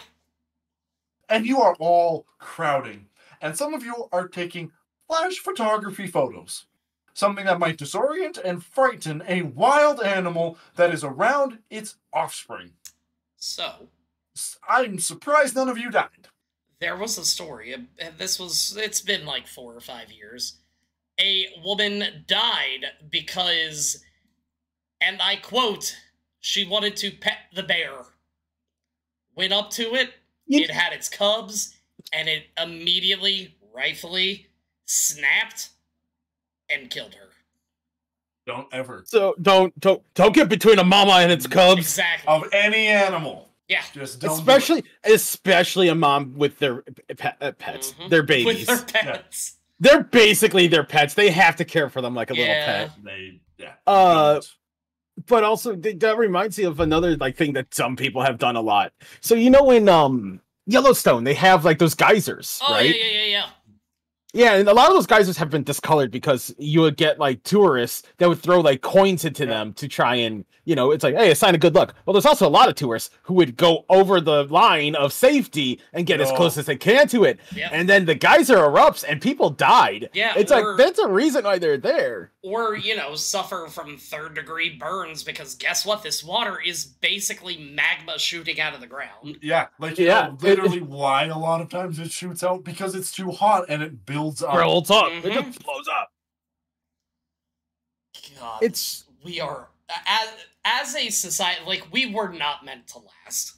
and you are all crowding and some of you are taking flash photography photos, something that might disorient and frighten a wild animal that is around its offspring. So, I'm surprised none of you died. there was a story, and it's been like 4 or 5 years. A woman died because, and I quote, she wanted to pet the bear. went up to it. You- It had its cubs, and it immediately, rightfully, snapped and killed her. Don't ever. So don't get between a mama and its cubs. Exactly. Of any animal. Yeah. Just don't. Especially a mom with their pets, Mhm. their With babies. their pets. They're basically their pets. They have to care for them like a little Yeah. pet. Yeah. But also that reminds me of another like thing that some people have done a lot. So in Yellowstone they have like those geysers, Oh, right? yeah. Yeah, and a lot of those geysers have been discolored because you would get like tourists that would throw like coins into them to try and, it's like, hey, a sign of good luck. Well, there's also a lot of tourists who would go over the line of safety and get as close as they can to it. Yep. And then the geyser erupts and people died. Yeah, It's like, that's a reason why they're there. Or, suffer from third-degree burns because guess what? This water is basically magma shooting out of the ground. Yeah, like, literally why a lot of times it shoots out because it's too hot and it builds up. Rolls up. Mhm. It just blows up. God, It's we are, as a society, like, we were not meant to last.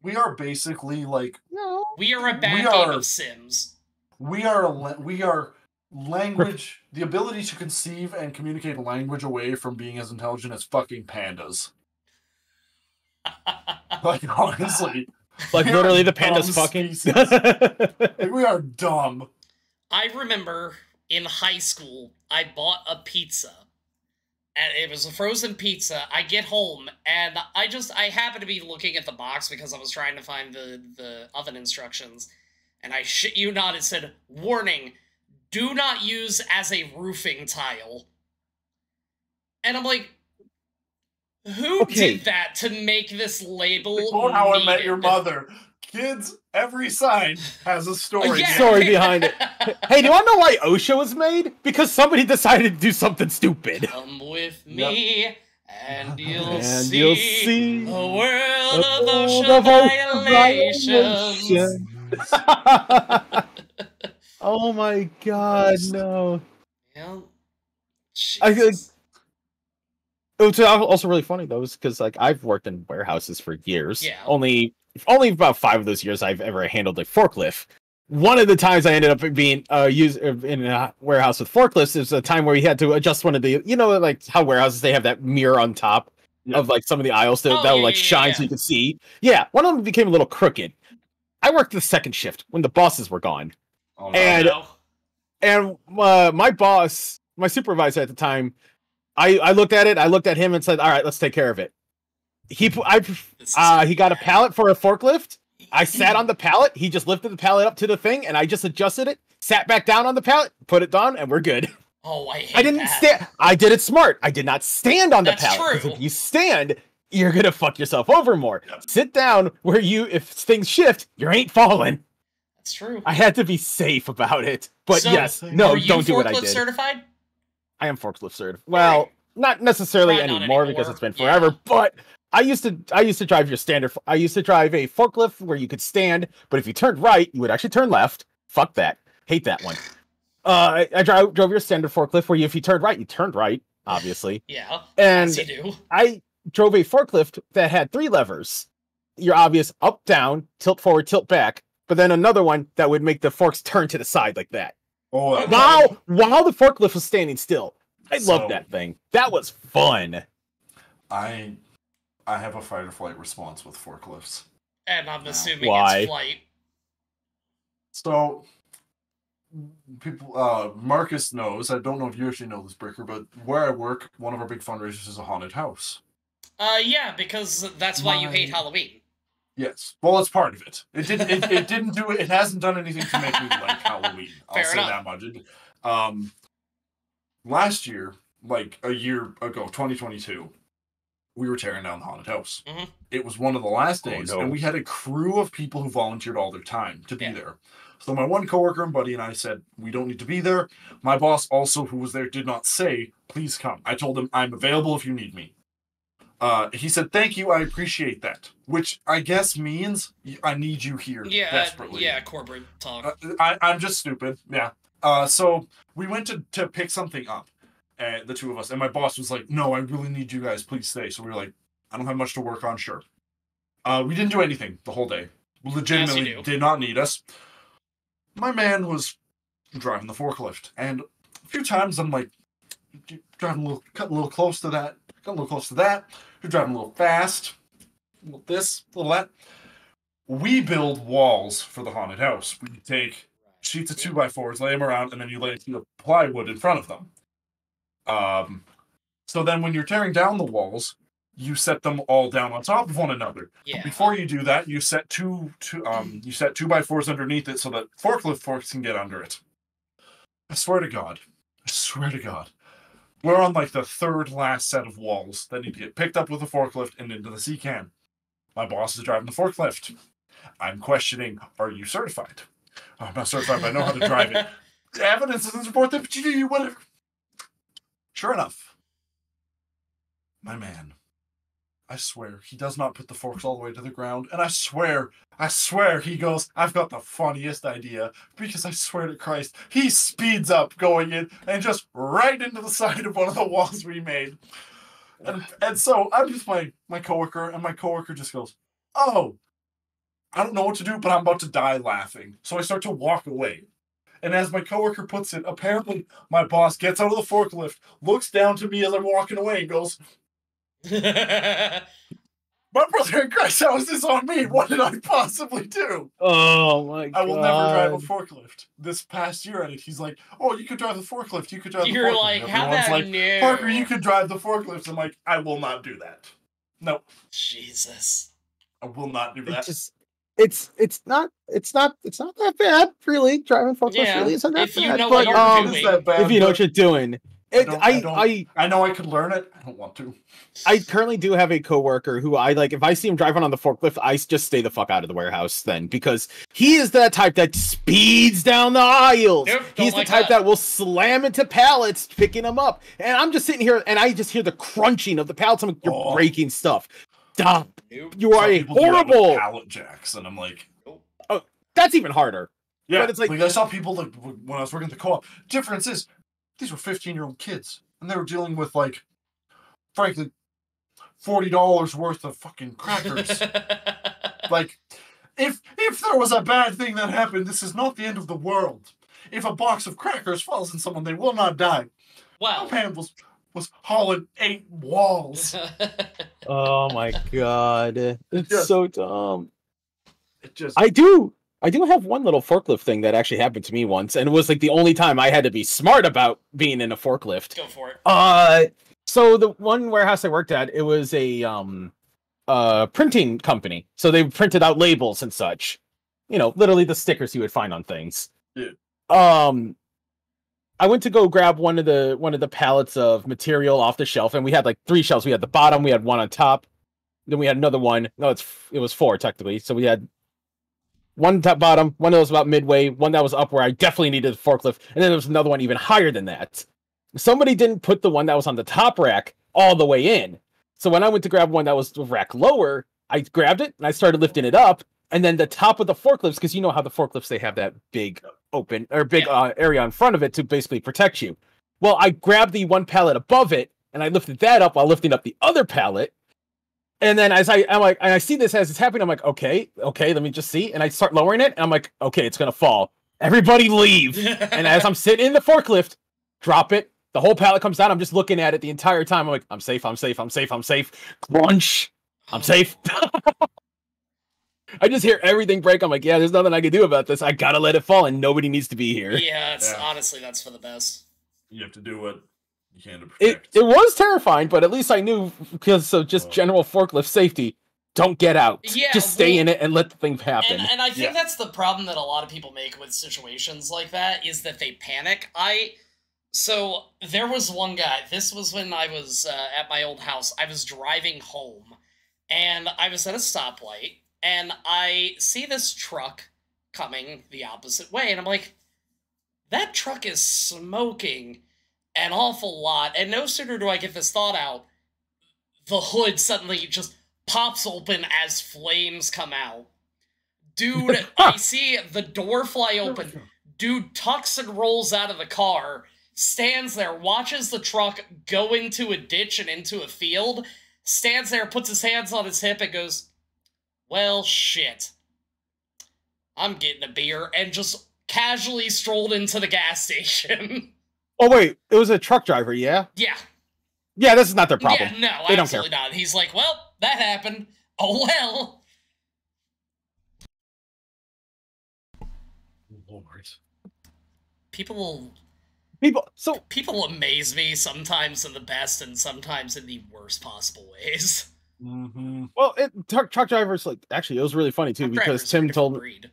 We are basically like no. We are a bad game of Sims. we are language. The ability to conceive and communicate language away from being as intelligent as fucking pandas. Like honestly, Like we literally are the panda's dumb fucking. species. Like, we are dumb. I remember in high school, I bought a pizza. And it was a frozen pizza. I get home, and I happened to be looking at the box because I was trying to find the oven instructions. And I shit you not, it said, warning, do not use as a roofing tile. And I'm like, who did that to make this label Before How I Met Your needed? Mother. Kids, every sign has a story. Yeah. Story behind it. Hey, do you want to know why OSHA was made? Because somebody decided to do something stupid. Come with me, and you'll And see, you'll see a world of a OSHA world of violations. Oh my god, no. Yeah. I feel like- Jesus. It's also really funny though, because like I've worked in warehouses for years. Yeah. Only about 5 of those years I've ever handled a forklift. One of the times I ended up being used in a warehouse with forklifts is a time where you had to adjust one of the, like how warehouses they have that mirror on top of like some of the aisles that will like shine so you can see. Yeah, one of them became a little crooked. I worked the second shift when the bosses were gone, Oh, no. and my boss, my supervisor at the time, I looked at it, I looked at him and said, "All right, let's take care of it." He got a pallet for a forklift. I sat on the pallet. He just lifted the pallet up to the thing, and I just adjusted it, sat back down on the pallet, put it down, and we're good. Oh, I hate I didn't stand. I did it smart. I did not stand on the That's pallet. 'Cause true. if you stand, you're gonna fuck yourself over more. Yep. Sit down where if things shift, you ain't falling. That's true. I had to be safe about it. But So, yes, no, Are you don't do what I forklift did. certified? I am forklift certified. Well, not necessarily Probably not anymore because anymore. it's been Yeah. forever. But I used to drive your standard. I used to drive a forklift where you could stand, but if you turned right, you would actually turn left. Fuck that. Hate that one. I drove your standard forklift where if you turned right, you turned right, obviously. Yeah. And As you do. I drove a forklift that had 3 levers. Your obvious up, down, tilt forward, tilt back, but then another one that would make the forks turn to the side like that. Oh, Okay. While the forklift was standing still. I loved So- that thing. That was fun. I have a fight or flight response with forklifts. And I'm assuming Why? it's flight. So people Marcus knows, I don't know if you actually know this, Bricker, but where I work, one of our big fundraisers is a haunted house. Yeah, because that's why you hate My- Halloween. Yes. Well, it's part of it. It didn't do it. It hasn't done anything to make me like Halloween. I'll Fair say enough. that much. Last year, like a year ago, 2022, we were tearing down the haunted house. Mhm. It was one of the last Oh, days, no. and we had a crew of people who volunteered all their time to be Yeah. there. So my one coworker and buddy and I said, we don't need to be there. My boss also, who was there, did not say, please come. I told him, I'm available if you need me. He said, thank you, I appreciate that. Which I guess means I need you here desperately. Yeah, corporate talk. I'm just stupid. Yeah. So we went to pick something up, the two of us, and my boss was like, no, I really need you guys. Please stay. So we were like, I don't have much to work on. Sure. We didn't do anything the whole day. Legitimately do. did not need us. My man was driving the forklift, and a few times I'm like, driving cutting a little close to that, cutting a little close to that. You're driving a little fast. A little this, a little that. We build walls for the haunted house. We take sheets of 2x4s, lay them around, and then you lay a sheet of plywood in front of them. So then when you're tearing down the walls, you set them all down on top of one another. Yeah. Before you do that, you set two 2x4s underneath it so that forklift forks can get under it. I swear to God. We're on like the third last set of walls that need to get picked up with a forklift and into the C-can. My boss is driving the forklift. I'm questioning, are you certified? Oh, I'm not certified, but I know how to drive it. The evidence doesn't support that, but you do whatever. Sure enough, my man, I swear, he does not put the forks all the way to the ground. And I swear he goes, I've got the funniest idea. Because I swear to Christ, he speeds up going in and just right into the side of one of the walls we made. And so I'm just my coworker, and my coworker just goes, oh, I don't know what to do, but I'm about to die laughing. So I start to walk away. And as my coworker puts it, apparently my boss gets out of the forklift, looks down to me as I'm walking away, and goes, my brother in Christ, how is this on me? What did I possibly do? Oh my God. I will never drive a forklift. This past year at it, he's like, oh, you could drive the forklift. You could drive the forklift. You're like, how Everyone's that like, new? Parker, you could drive the forklift. I'm like, I will not do that. No, Jesus. I will not do that. It's not that bad, really. Driving forklift really isn't that if bad. you know but, what you're doing. It's that bad, if you know but what you're doing. I know I could learn it. I don't want to. I currently do have a coworker who I like. If I see him driving on the forklift, I just stay the fuck out of the warehouse then, because he is that type that speeds down the aisles. Nope, He's the type that will slam into pallets, picking them up. And I'm just sitting here and I just hear the crunching of the pallets. I'm like, you're breaking stuff. Stop. Nope. You are Some a people do that with horrible. pallet jacks, and I'm like, Oh, that's even harder. yeah. But it's like I saw people like when I was working at the co-op. Difference is, these were 15-year-old kids, and they were dealing with like, frankly, $40 worth of fucking crackers. Like, if there was a bad thing that happened, this is not the end of the world. If a box of crackers falls on someone, they will not die. Well, My man was hauling 8 walls. oh my God, it's Just- so dumb. It just I do have one little forklift thing that actually happened to me once, and it was like the only time I had to be smart about being in a forklift. go for it. So the one warehouse I worked at, it was a printing company. So they printed out labels and such. You know, literally the stickers you would find on things. Yeah. I went to go grab one of the pallets of material off the shelf, and we had like 3 shelves. We had the bottom, we had one on top, then we had another one. No, it was 4 technically. So we had one top bottom, one that was about midway, one that was up where I definitely needed a forklift, and then there was another one even higher than that. Somebody didn't put the one that was on the top rack all the way in. So when I went to grab one that was the rack lower, I grabbed it and I started lifting it up, and then the top of the forklifts, because you know how the forklifts, they have that big open or big area in front of it to basically protect you. Well, I grabbed the one pallet above it and I lifted that up while lifting up the other pallet. And then as I'm like, and I see this as it's happening, I'm like, okay, let me just see. And I start lowering it, and I'm like, okay, it's gonna fall. Everybody leave. And as I'm sitting in the forklift, drop it. The whole pallet comes down. I'm just looking at it the entire time. I'm like, I'm safe. Crunch. I'm safe. I just hear everything break. I'm like, yeah, there's nothing I can do about this. I gotta let it fall, and nobody needs to be here. Yeah, honestly, that's for the best. you have to do what you can to It protect. was terrifying, but at least I knew, because of just general forklift safety, don't get out. Yeah, just stay in it and let the thing happen. And I think that's the problem that a lot of people make with situations like that, is that they panic. So there was one guy, this was when I was at my old house, I was driving home, and I was at a stoplight, and I see this truck coming the opposite way, and I'm like, that truck is smoking an awful lot, and no sooner do I get this thought out, the hood suddenly just pops open as flames come out. Dude, I see the door fly open. Dude tucks and rolls out of the car, stands there, watches the truck go into a ditch and into a field, stands there, puts his hands on his hip, and goes, well, shit. I'm getting a beer, and just casually strolled into the gas station. Oh wait, it was a truck driver, yeah? Yeah. Yeah, this is not their problem. Yeah, no, They don't absolutely not. He's like, well, that happened. Oh well. Lord. People People amaze me sometimes in the best and sometimes in the worst possible ways. Mm-hmm. well, truck drivers like actually it was really funny too Truck because drivers are a Tim different told breed.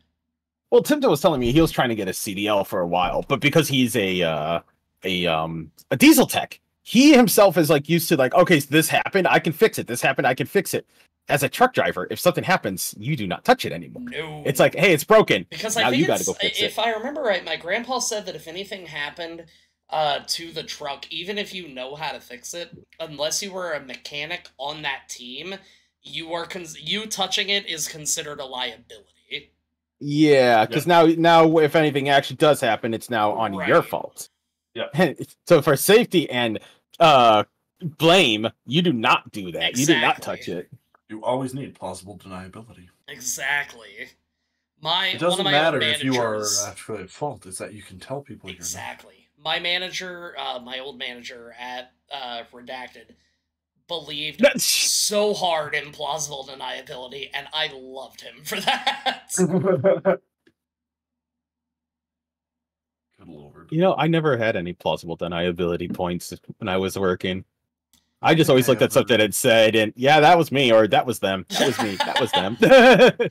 well, Tim was telling me he was trying to get a CDL for a while, but because he's a diesel tech, he himself is like used to like, okay, so this happened, I can fix it. This happened, I can fix it. As a truck driver, if something happens, you do not touch it anymore. No. It's like, hey, it's broken. Because now I think you got to go fix if it. I remember right, my grandpa said that if anything happened to the truck, even if you know how to fix it, unless you were a mechanic on that team, you are you touching it is considered a liability. Yeah, because now if anything actually does happen, it's now on your Right. fault. Yeah. So for safety and blame, you do not do that. You do not Exactly. touch it. You always need plausible deniability. Exactly. It One doesn't of my matter old if you are managers- actually at fault. It's that you can tell people Exactly. My manager, my old manager at Redacted, believed That's- so hard in plausible deniability, and I loved him for that. you're not. Good lord. You know, I never had any plausible deniability points when I was working. I just always looked at something and said, and yeah, that was me, or that was them. That was me. That was them.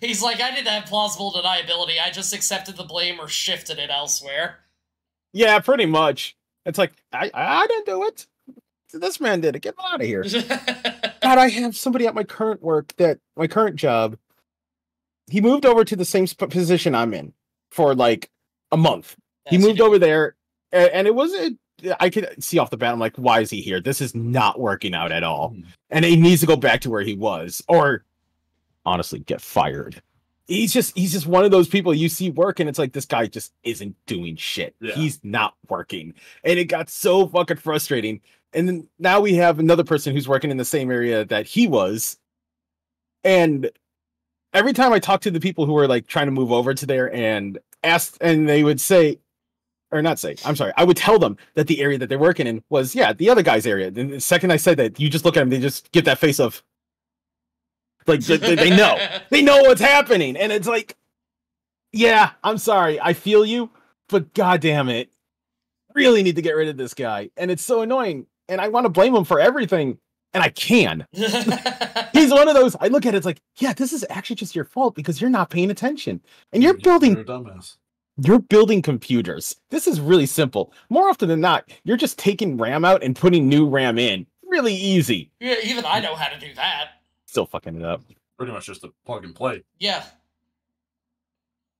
He's like, I didn't have plausible deniability. I just accepted the blame or shifted it elsewhere. Yeah, pretty much. It's like, I didn't do it. This man did it. Get him out of here. God, I have somebody at my current job. He moved over to the same position I'm in for like a month. He moved over there, and it wasn't. I could see off the bat. I'm like, why is he here? This is not working out at all, and he needs to go back to where he was, or honestly, get fired. He's just one of those people you see work, and it's like this guy just isn't doing shit. Yeah. He's not working, and it got so fucking frustrating. And then now we have another person who's working in the same area that he was, and every time I talk to the people who are like trying to move over to there and ask, and they would say. Or not say, I'm sorry. I would tell them that the area that they're working in was, the other guy's area. And the second I said that, you just look at them, they just get that face of, like, they know. They know what's happening. And it's like, yeah, I'm sorry. I feel you, but goddamn it. Really need to get rid of this guy. And it's so annoying. And I want to blame him for everything. And I can. He's one of those, I look at it, it's like, yeah, this is actually just your fault because you're not paying attention. And you're You're a building dumbass. You're building computers. This is really simple. More often than not, you're just taking RAM out and putting new RAM in. Really easy. Yeah, even I know how to do that. Still fucking it up. Pretty much just a plug and play. Yeah.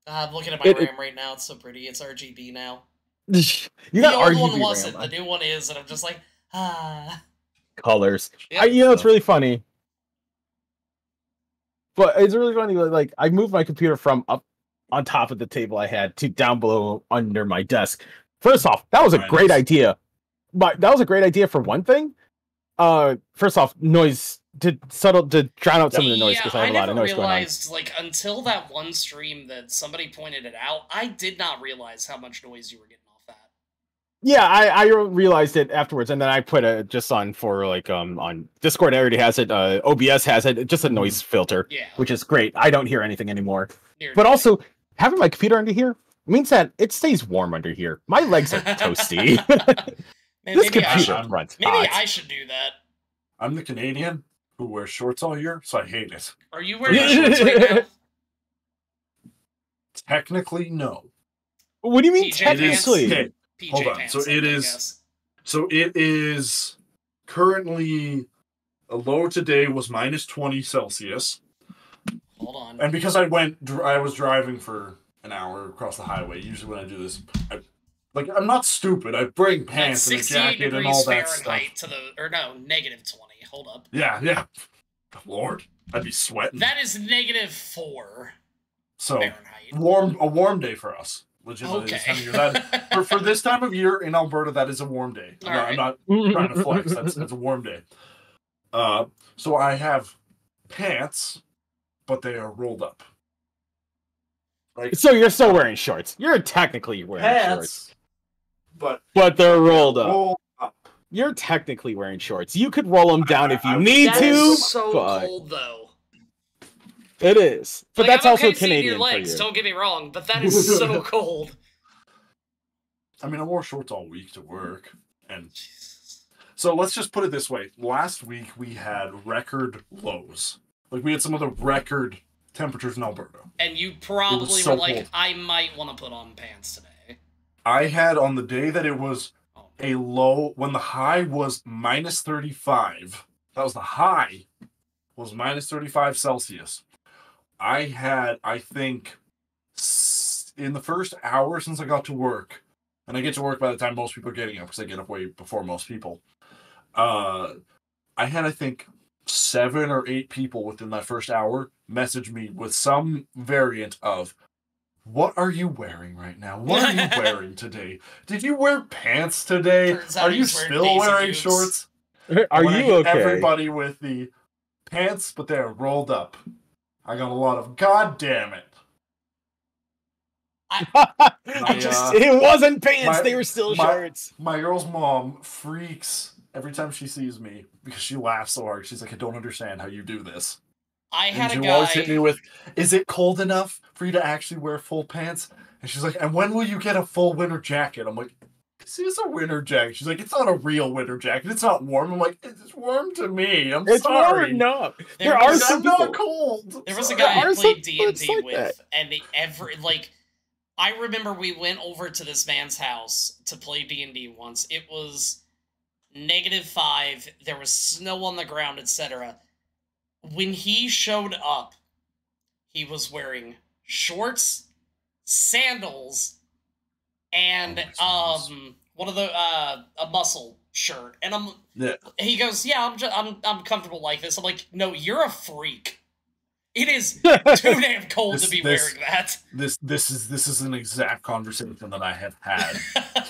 I'm looking at my RAM right now. It's so pretty. It's RGB now. You The got old RGB one RAM. wasn't. The new one is, and I'm just like, Colors. Yeah. It's really funny. But it's really funny. Like, I moved my computer from up on top of the table I had to down below under my desk. First off, that was a Right. great idea. But that was a great idea for one thing. First off, noise to drown out some of the noise because I have a lot of noise going on. realized, like, until that one stream that somebody pointed it out, I did not realize how much noise you were getting off that. Yeah, I realized it afterwards, and then I put it just on for like on Discord. I already has it. OBS has it. Just a noise filter, Yeah. which is great. I don't hear anything anymore. Near But death. also having my computer under here means that it stays warm under here. My legs are toasty. Man, This maybe I computer should. runs Maybe hot. I should do that. I'm the Canadian who wears shorts all year, so I hate it. Are you wearing shorts right now? Technically, no. What do you mean PJ pants? technically? Okay, PJ hold on. pants, So it I is- guess. so it is currently a low today was minus 20 Celsius. Hold on. And because I was driving for an hour across the highway. Usually when I do this, I'm not stupid. I bring That's pants and a 68 jacket and all degrees that stuff. Fahrenheit to the, or no, negative 20. Hold up. Yeah. Lord, I'd be sweating. That is -4 So Fahrenheit. a warm day for us. Legitimately, this time of year. That, for this time of year in Alberta, that is a warm day. I'm not trying to flex. That's a warm day. So I have pants but they are rolled up. Like So you're still wearing shorts. You're technically wearing shorts. pants, But they're rolled up. rolled up. You're technically wearing shorts. You could roll them down if you need That to. is so but cold, though. It is. But Like, that's I'm also okay seeing Canadian your legs, for you. don't get me wrong, but that is so cold. I mean, I wore shorts all week to work, and so let's just put it this way: last week we had record lows. Like we had some of the record temperatures in Alberta. And you probably so were like, cold. I might want to put on pants today. I had on the day that it was a low when the high was minus 35. That was the high. Was minus 35 Celsius. I had, I think, in the first hour since I got to work, and I get to work by the time most people are getting up because I get up way before most people. I had, I think, 7 or 8 people within that first hour message me with some variant of, "What are you wearing right now? What are you wearing today? Did you wear pants today? Turns out Are you he's wearing still Daisy wearing Dukes." shorts?" Are When I you hit okay? Everybody with the pants, but they're rolled up. I got a lot of, "God damn it." It wasn't pants. my- They were still my- shorts. My girl's mom freaks every time she sees me because she laughs so hard. She's like, "I don't understand how you do this." I And had she a will always hit me guy. with, "Is it cold enough for you to actually wear full pants?" And she's like, "And when will you get a full winter jacket?" I'm like, "This is a winter jacket." She's like, "It's not a real winter jacket. It's not warm." I'm like, "It's warm to me. I'm It's sorry. warm enough. There There are was- some I'm not people. cold." There was a Sorry. guy I are played some D&D folks like with, that. and I remember we went over to this man's house to play D&D once. It was -5, there was snow on the ground, etc. When he showed up, he was wearing shorts, sandals, and one of the a muscle shirt. And he goes, "Yeah, I'm comfortable like this." I'm like, "No, you're a freak. It is too damn cold to be wearing that." This is an exact conversation that I have had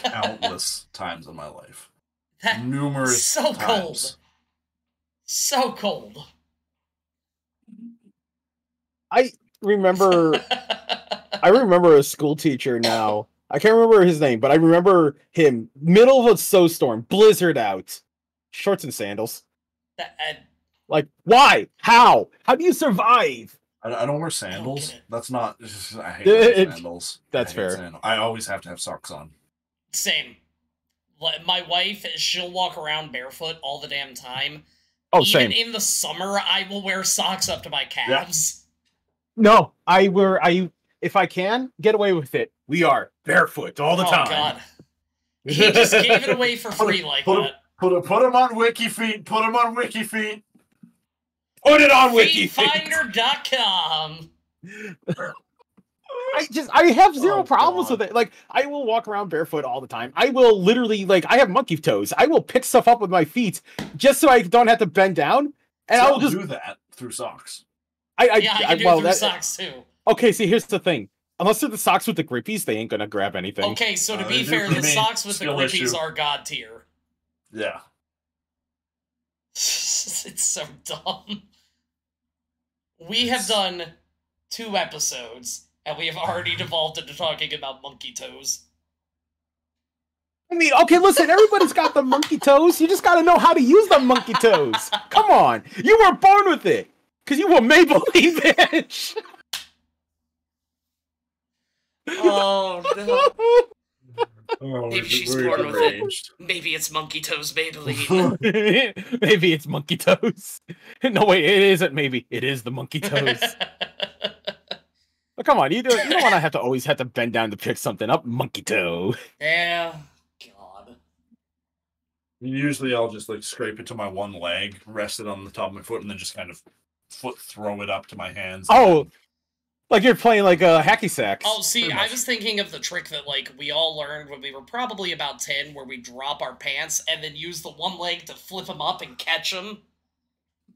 countless times in my life. That- Numerous so times. cold. So cold. I remember a school teacher now. I can't remember his name, but I remember him. Middle of a snowstorm, blizzard out, shorts and sandals. Like, why? How? How do you survive? I don't wear sandals. get it. That's not. I hate wearing sandals. That's I hate fair. sandals. I always have to have socks on. Same. My wife, she'll walk around barefoot all the damn time. Oh, Even same. in the summer, I will wear socks up to my calves. No, if I can get away with it, we are barefoot all the Oh, time. God. He just gave it away for free like that. Put them on Wiki Feet. Put them on Wiki Feet. Put it on Wiki. Feetfinder.com. I have zero Oh, problems God. with it. Like, I will walk around barefoot all the time. I will literally, like, I have monkey toes. I will pick stuff up with my feet just so I don't have to bend down. And So I'll just do that through socks. Yeah, I can do it through socks, too. Okay, see, here's the thing. Unless they're the socks with the grippies, they ain't gonna grab anything. Okay, so to be they do fair, for the me. socks with the Skill grippies issue. are god tier. Yeah. It's so dumb. We have done 2 episodes, and we have already devolved into talking about monkey toes. I mean, okay, listen, everybody's got the monkey toes. You just gotta know how to use the monkey toes. Come on. You were born with it. Because you were Maybelline, bitch. Oh, no. Oh, Maybe she's we're born with it. enraged. Maybe it's monkey toes Maybelline. Maybe it's monkey toes. No, wait, it isn't maybe. It is the monkey toes. But come on, you don't want to always have to bend down to pick something up. Monkey toe. Yeah. God. Usually I'll just like scrape it to my one leg, rest it on the top of my foot, and then just kind of throw it up to my hands. Oh, like you're playing like a hacky sack. Oh, see, Pretty I much. was thinking of the trick that, like, we all learned when we were probably about 10, where we drop our pants and then use the one leg to flip them up and catch them.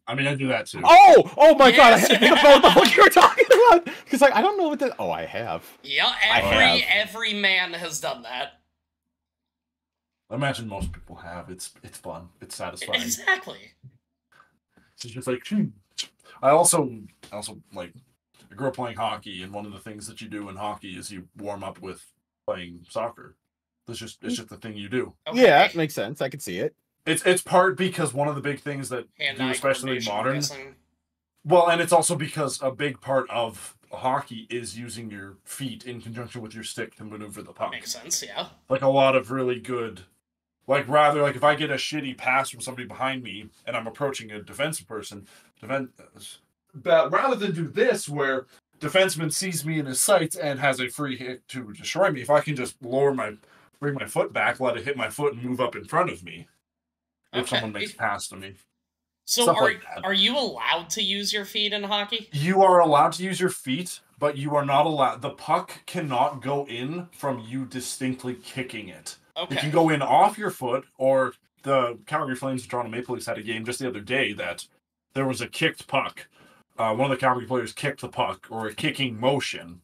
I mean, I do that too. Oh my god! I Yes. had to think about what the fuck you were talking about. Because like I don't know what the. Oh, I have. Yeah, have. every man has done that. I imagine most people have. It's fun. It's satisfying. Exactly. It's just like, I also like I grew up playing hockey, and one of the things that you do in hockey is you warm up with playing soccer. It's just the thing you do. Okay. Yeah, it makes sense. I can see it. It's part because one of the big things that do, Hand-eye especially coordination, I'm modern. guessing. Well, and it's also because a big part of hockey is using your feet in conjunction with your stick to maneuver the puck. Makes sense, yeah. Like a lot of really good, like rather like if I get a shitty pass from somebody behind me and I'm approaching a defensive person, but rather than do this where defenseman sees me in his sights and has a free hit to destroy me, if I can just bring my foot back, let it hit my foot and move up in front of me, if Okay. someone makes a pass to me. So Stuff like that. are you allowed to use your feet in hockey? You are allowed to use your feet, but you are not allowed. The puck cannot go in from you distinctly kicking it. Okay. It can go in off your foot, or the Calgary Flames and Toronto Maple Leafs had a game just the other day that there was a kicked puck. One of the Calgary players kicked the puck, or a kicking motion,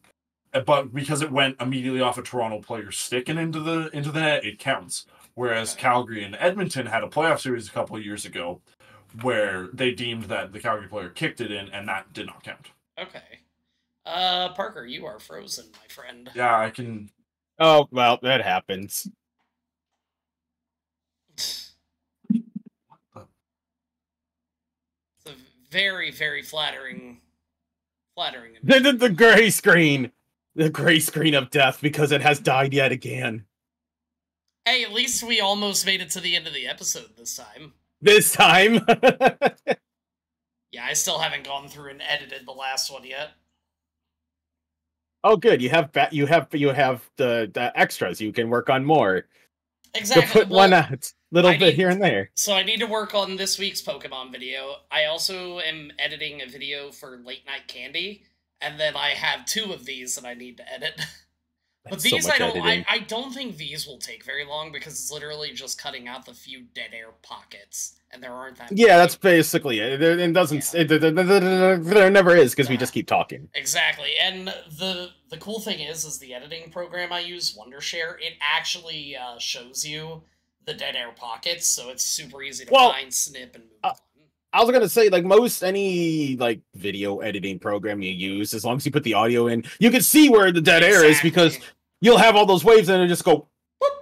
but because it went immediately off a Toronto player's stick and into the net, it counts. Whereas Okay. Calgary and Edmonton had a playoff series a couple of years ago where they deemed that the Calgary player kicked it in, and that did not count. Okay. Parker, you are frozen, my friend. Yeah, I can. Oh, well, that happens. It's a very, very flattering. The gray screen. The gray screen of death because it has died yet again. Hey, at least we almost made it to the end of the episode this time. This time. Yeah, I still haven't gone through and edited the last one yet. Oh, good. You have the extras. You can work on more. Exactly. To put one out, little bit here and there. So I need to work on this week's Pokemon video. I also am editing a video for Late Night Candy, and then I have 2 of these that I need to edit. But So these much I don't. editing. I don't think these will take very long because it's literally just cutting out the few dead air pockets, and there aren't that. Yeah, that's basically it. It doesn't. Yeah. There never is because we Yeah. just keep talking. Exactly, and the cool thing is the editing program I use, Wondershare, it actually shows you the dead air pockets, so it's super easy to Well, find, snip, and move on. I was gonna say, like most any like video editing program you use, as long as you put the audio in, you can see where the dead air is because Exactly. you'll have all those waves and it'll just go whoop,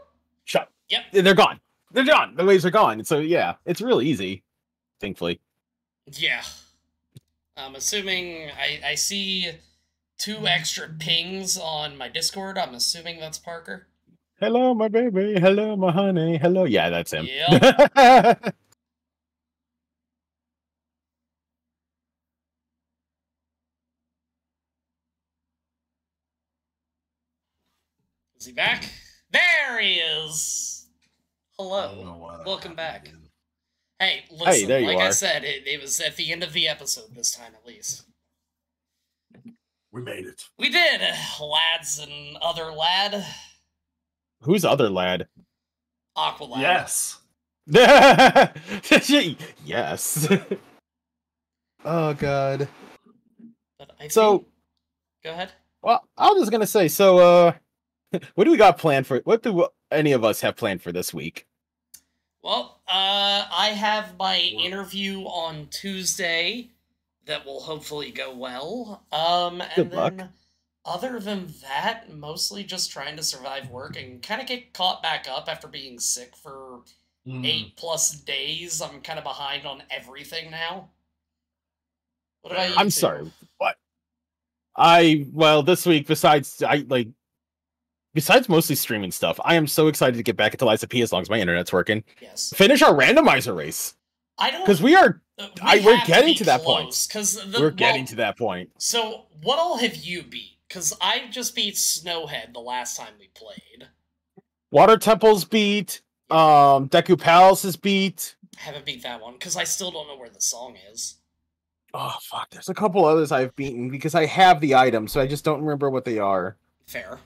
shut. Yep. They're gone. They're gone. The waves are gone. So yeah, it's really easy. Thankfully. Yeah. I'm assuming I see 2 extra pings on my Discord. I'm assuming that's Parker. Hello, my baby. Hello, my honey. Hello. Yeah, that's him. Yep. Is he back? There he is! I don't Hello. know why that Welcome happened back. again. Hey, listen, there you like I are. said, it was at the end of the episode this time at least. We made it. We did, lads and other lad. Who's the other lad? Aqualad. Yes. Yes. Oh god. But I So, think... Go ahead. well, I was just gonna say. So, what do we got planned for? What do any of us have planned for this week? Well, I have my interview on Tuesday that will hopefully go well. And Good luck. then other than that, mostly just trying to survive work and kind of get caught back up after being sick for 8+ days. I'm kind of behind on everything now. What about you? I'm two? sorry. What? Well, this week, besides mostly streaming stuff, I am so excited to get back into Liza P as long as my internet's working. Yes. Finish our randomizer race. I don't... Because we're we're getting to that point. Because we're getting to that point. So, what all have you beat? Because I just beat Snowhead the last time we played. Water Temple's beat. Deku Palace is beat. I haven't beat that one, because I still don't know where the song is. Oh fuck, there's a couple others I've beaten because I have the items, so I just don't remember what they are. Fair.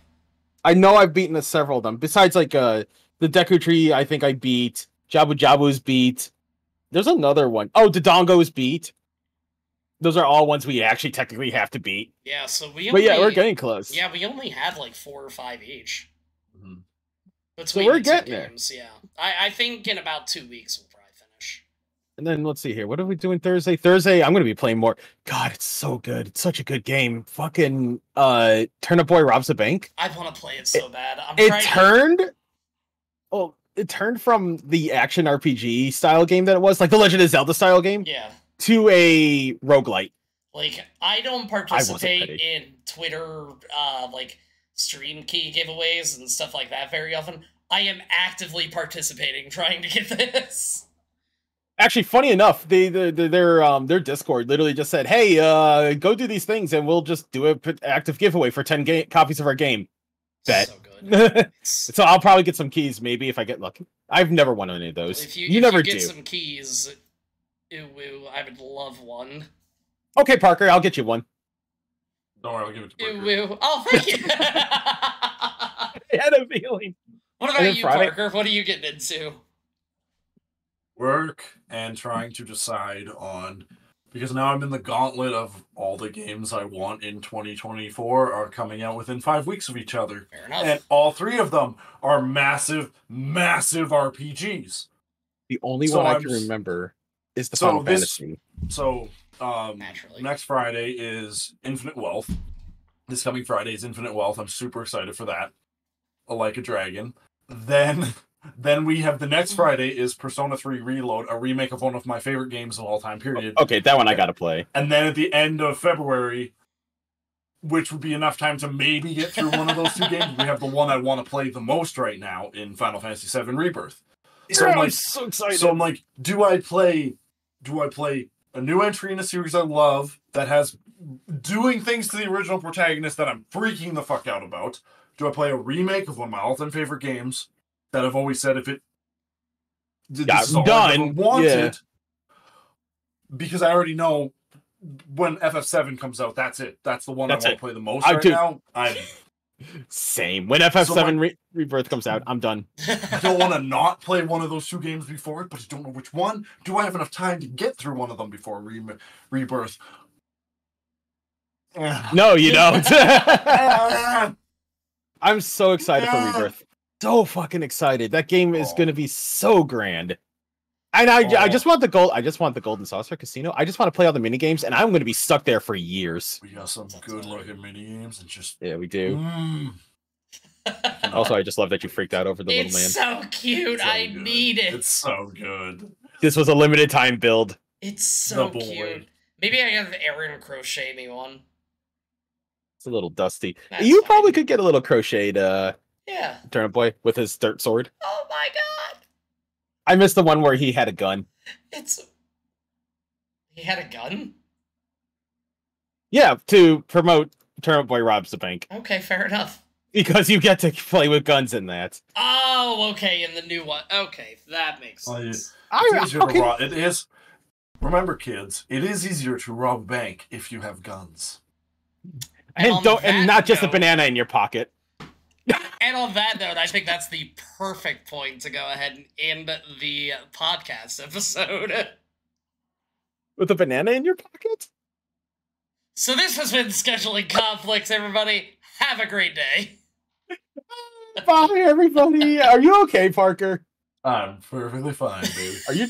I know I've beaten several of them. Besides like the Deku Tree, I think I beat. Jabu Jabu's beat. There's another one. Oh, Dodongo's beat. Those are all ones we actually technically have to beat. Yeah, so we But only... yeah, we're getting close. Yeah, we only had like 4 or 5 each. Mhm. Between we're the two getting there. games, yeah. I think in about 2 weeks we'll probably finish. And then let's see here. What are we doing Thursday? Thursday, I'm gonna be playing more. God, it's so good. It's such a good game. Fucking Turnip Boy robs the bank. I want to play it so bad. It turned from the action RPG style game that it was, like the Legend of Zelda style game, Yeah. to a roguelite. Like, I don't participate in Twitter, like, stream key giveaways and stuff like that very often. I am actively participating, trying to get this. Actually, funny enough, their Discord literally just said, "Hey, go do these things, and we'll just do an active giveaway for 10 copies of our game." Bet. So good. So I'll probably get some keys, maybe, if I get lucky. I've never won any of those. If you never get do. some keys, I would love one. Okay, Parker, I'll get you one. Don't worry, I'll give it to Parker. Oh, thank you. I had a feeling. What about you, Parker? What are you getting into? Work and trying to decide on, because now I'm in the gauntlet of all the games I want in 2024 are coming out within 5 weeks of each other. Fair enough. And all 3 of them are massive, massive RPGs. The only one I can remember is the Final Fantasy. So, Naturally. next Friday is Infinite Wealth. This coming Friday is Infinite Wealth. I'm super excited for that. Like a Dragon. Then we have the next Friday is Persona 3 Reload, a remake of one of my favorite games of all time, period. Okay, that one I gotta play. And then at the end of February, which would be enough time to maybe get through one of those 2 games, we have the one I want to play the most right now in Final Fantasy VII Rebirth. So I'm so excited. So I'm like, do I play a new entry in a series I love that has doing things to the original protagonist that I'm freaking the fuck out about? Do I play a remake of one of my all-time favorite games that I've always said if it this is all I ever wanted? Because I already know when FF7 comes out, that's it. That's the one I want to play the most now. Same. When FF7 Rebirth comes out, I'm done. I don't want to not play one of those 2 games before it, but I don't know which one. Do I have enough time to get through one of them before Rebirth? No, you don't. I'm so excited for Rebirth. So fucking excited. That game is going to be so grand. And I just want the gold. I just want the Golden Saucer Casino. I just want to play all the mini games, and I'm going to be stuck there for years. We got some good looking mini games, and just we do. Also, I just love that you freaked out over the little man. It's so cute. I need it. It's so good. This was a limited time build. It's so cute. Maybe I have Aaron crochet me one. It's a little dusty. That's you fine. probably could get a little crocheted Turnip Boy with his dirt sword. Oh my god. I missed the one where he had a gun. He had a gun? Yeah, to promote Turnip Boy robs the bank. Okay, fair enough. Because you get to play with guns in that. Oh, okay, in the new one. Okay, that makes sense. It is. Remember, kids, it is easier to rob a bank if you have guns. And not just a banana in your pocket. And on that note, I think that's the perfect point to go ahead and end the podcast episode. With a banana in your pocket? So this has been Scheduling Conflicts, everybody. Have a great day. Bye, everybody. Are you okay, Parker? I'm perfectly fine, dude. Are you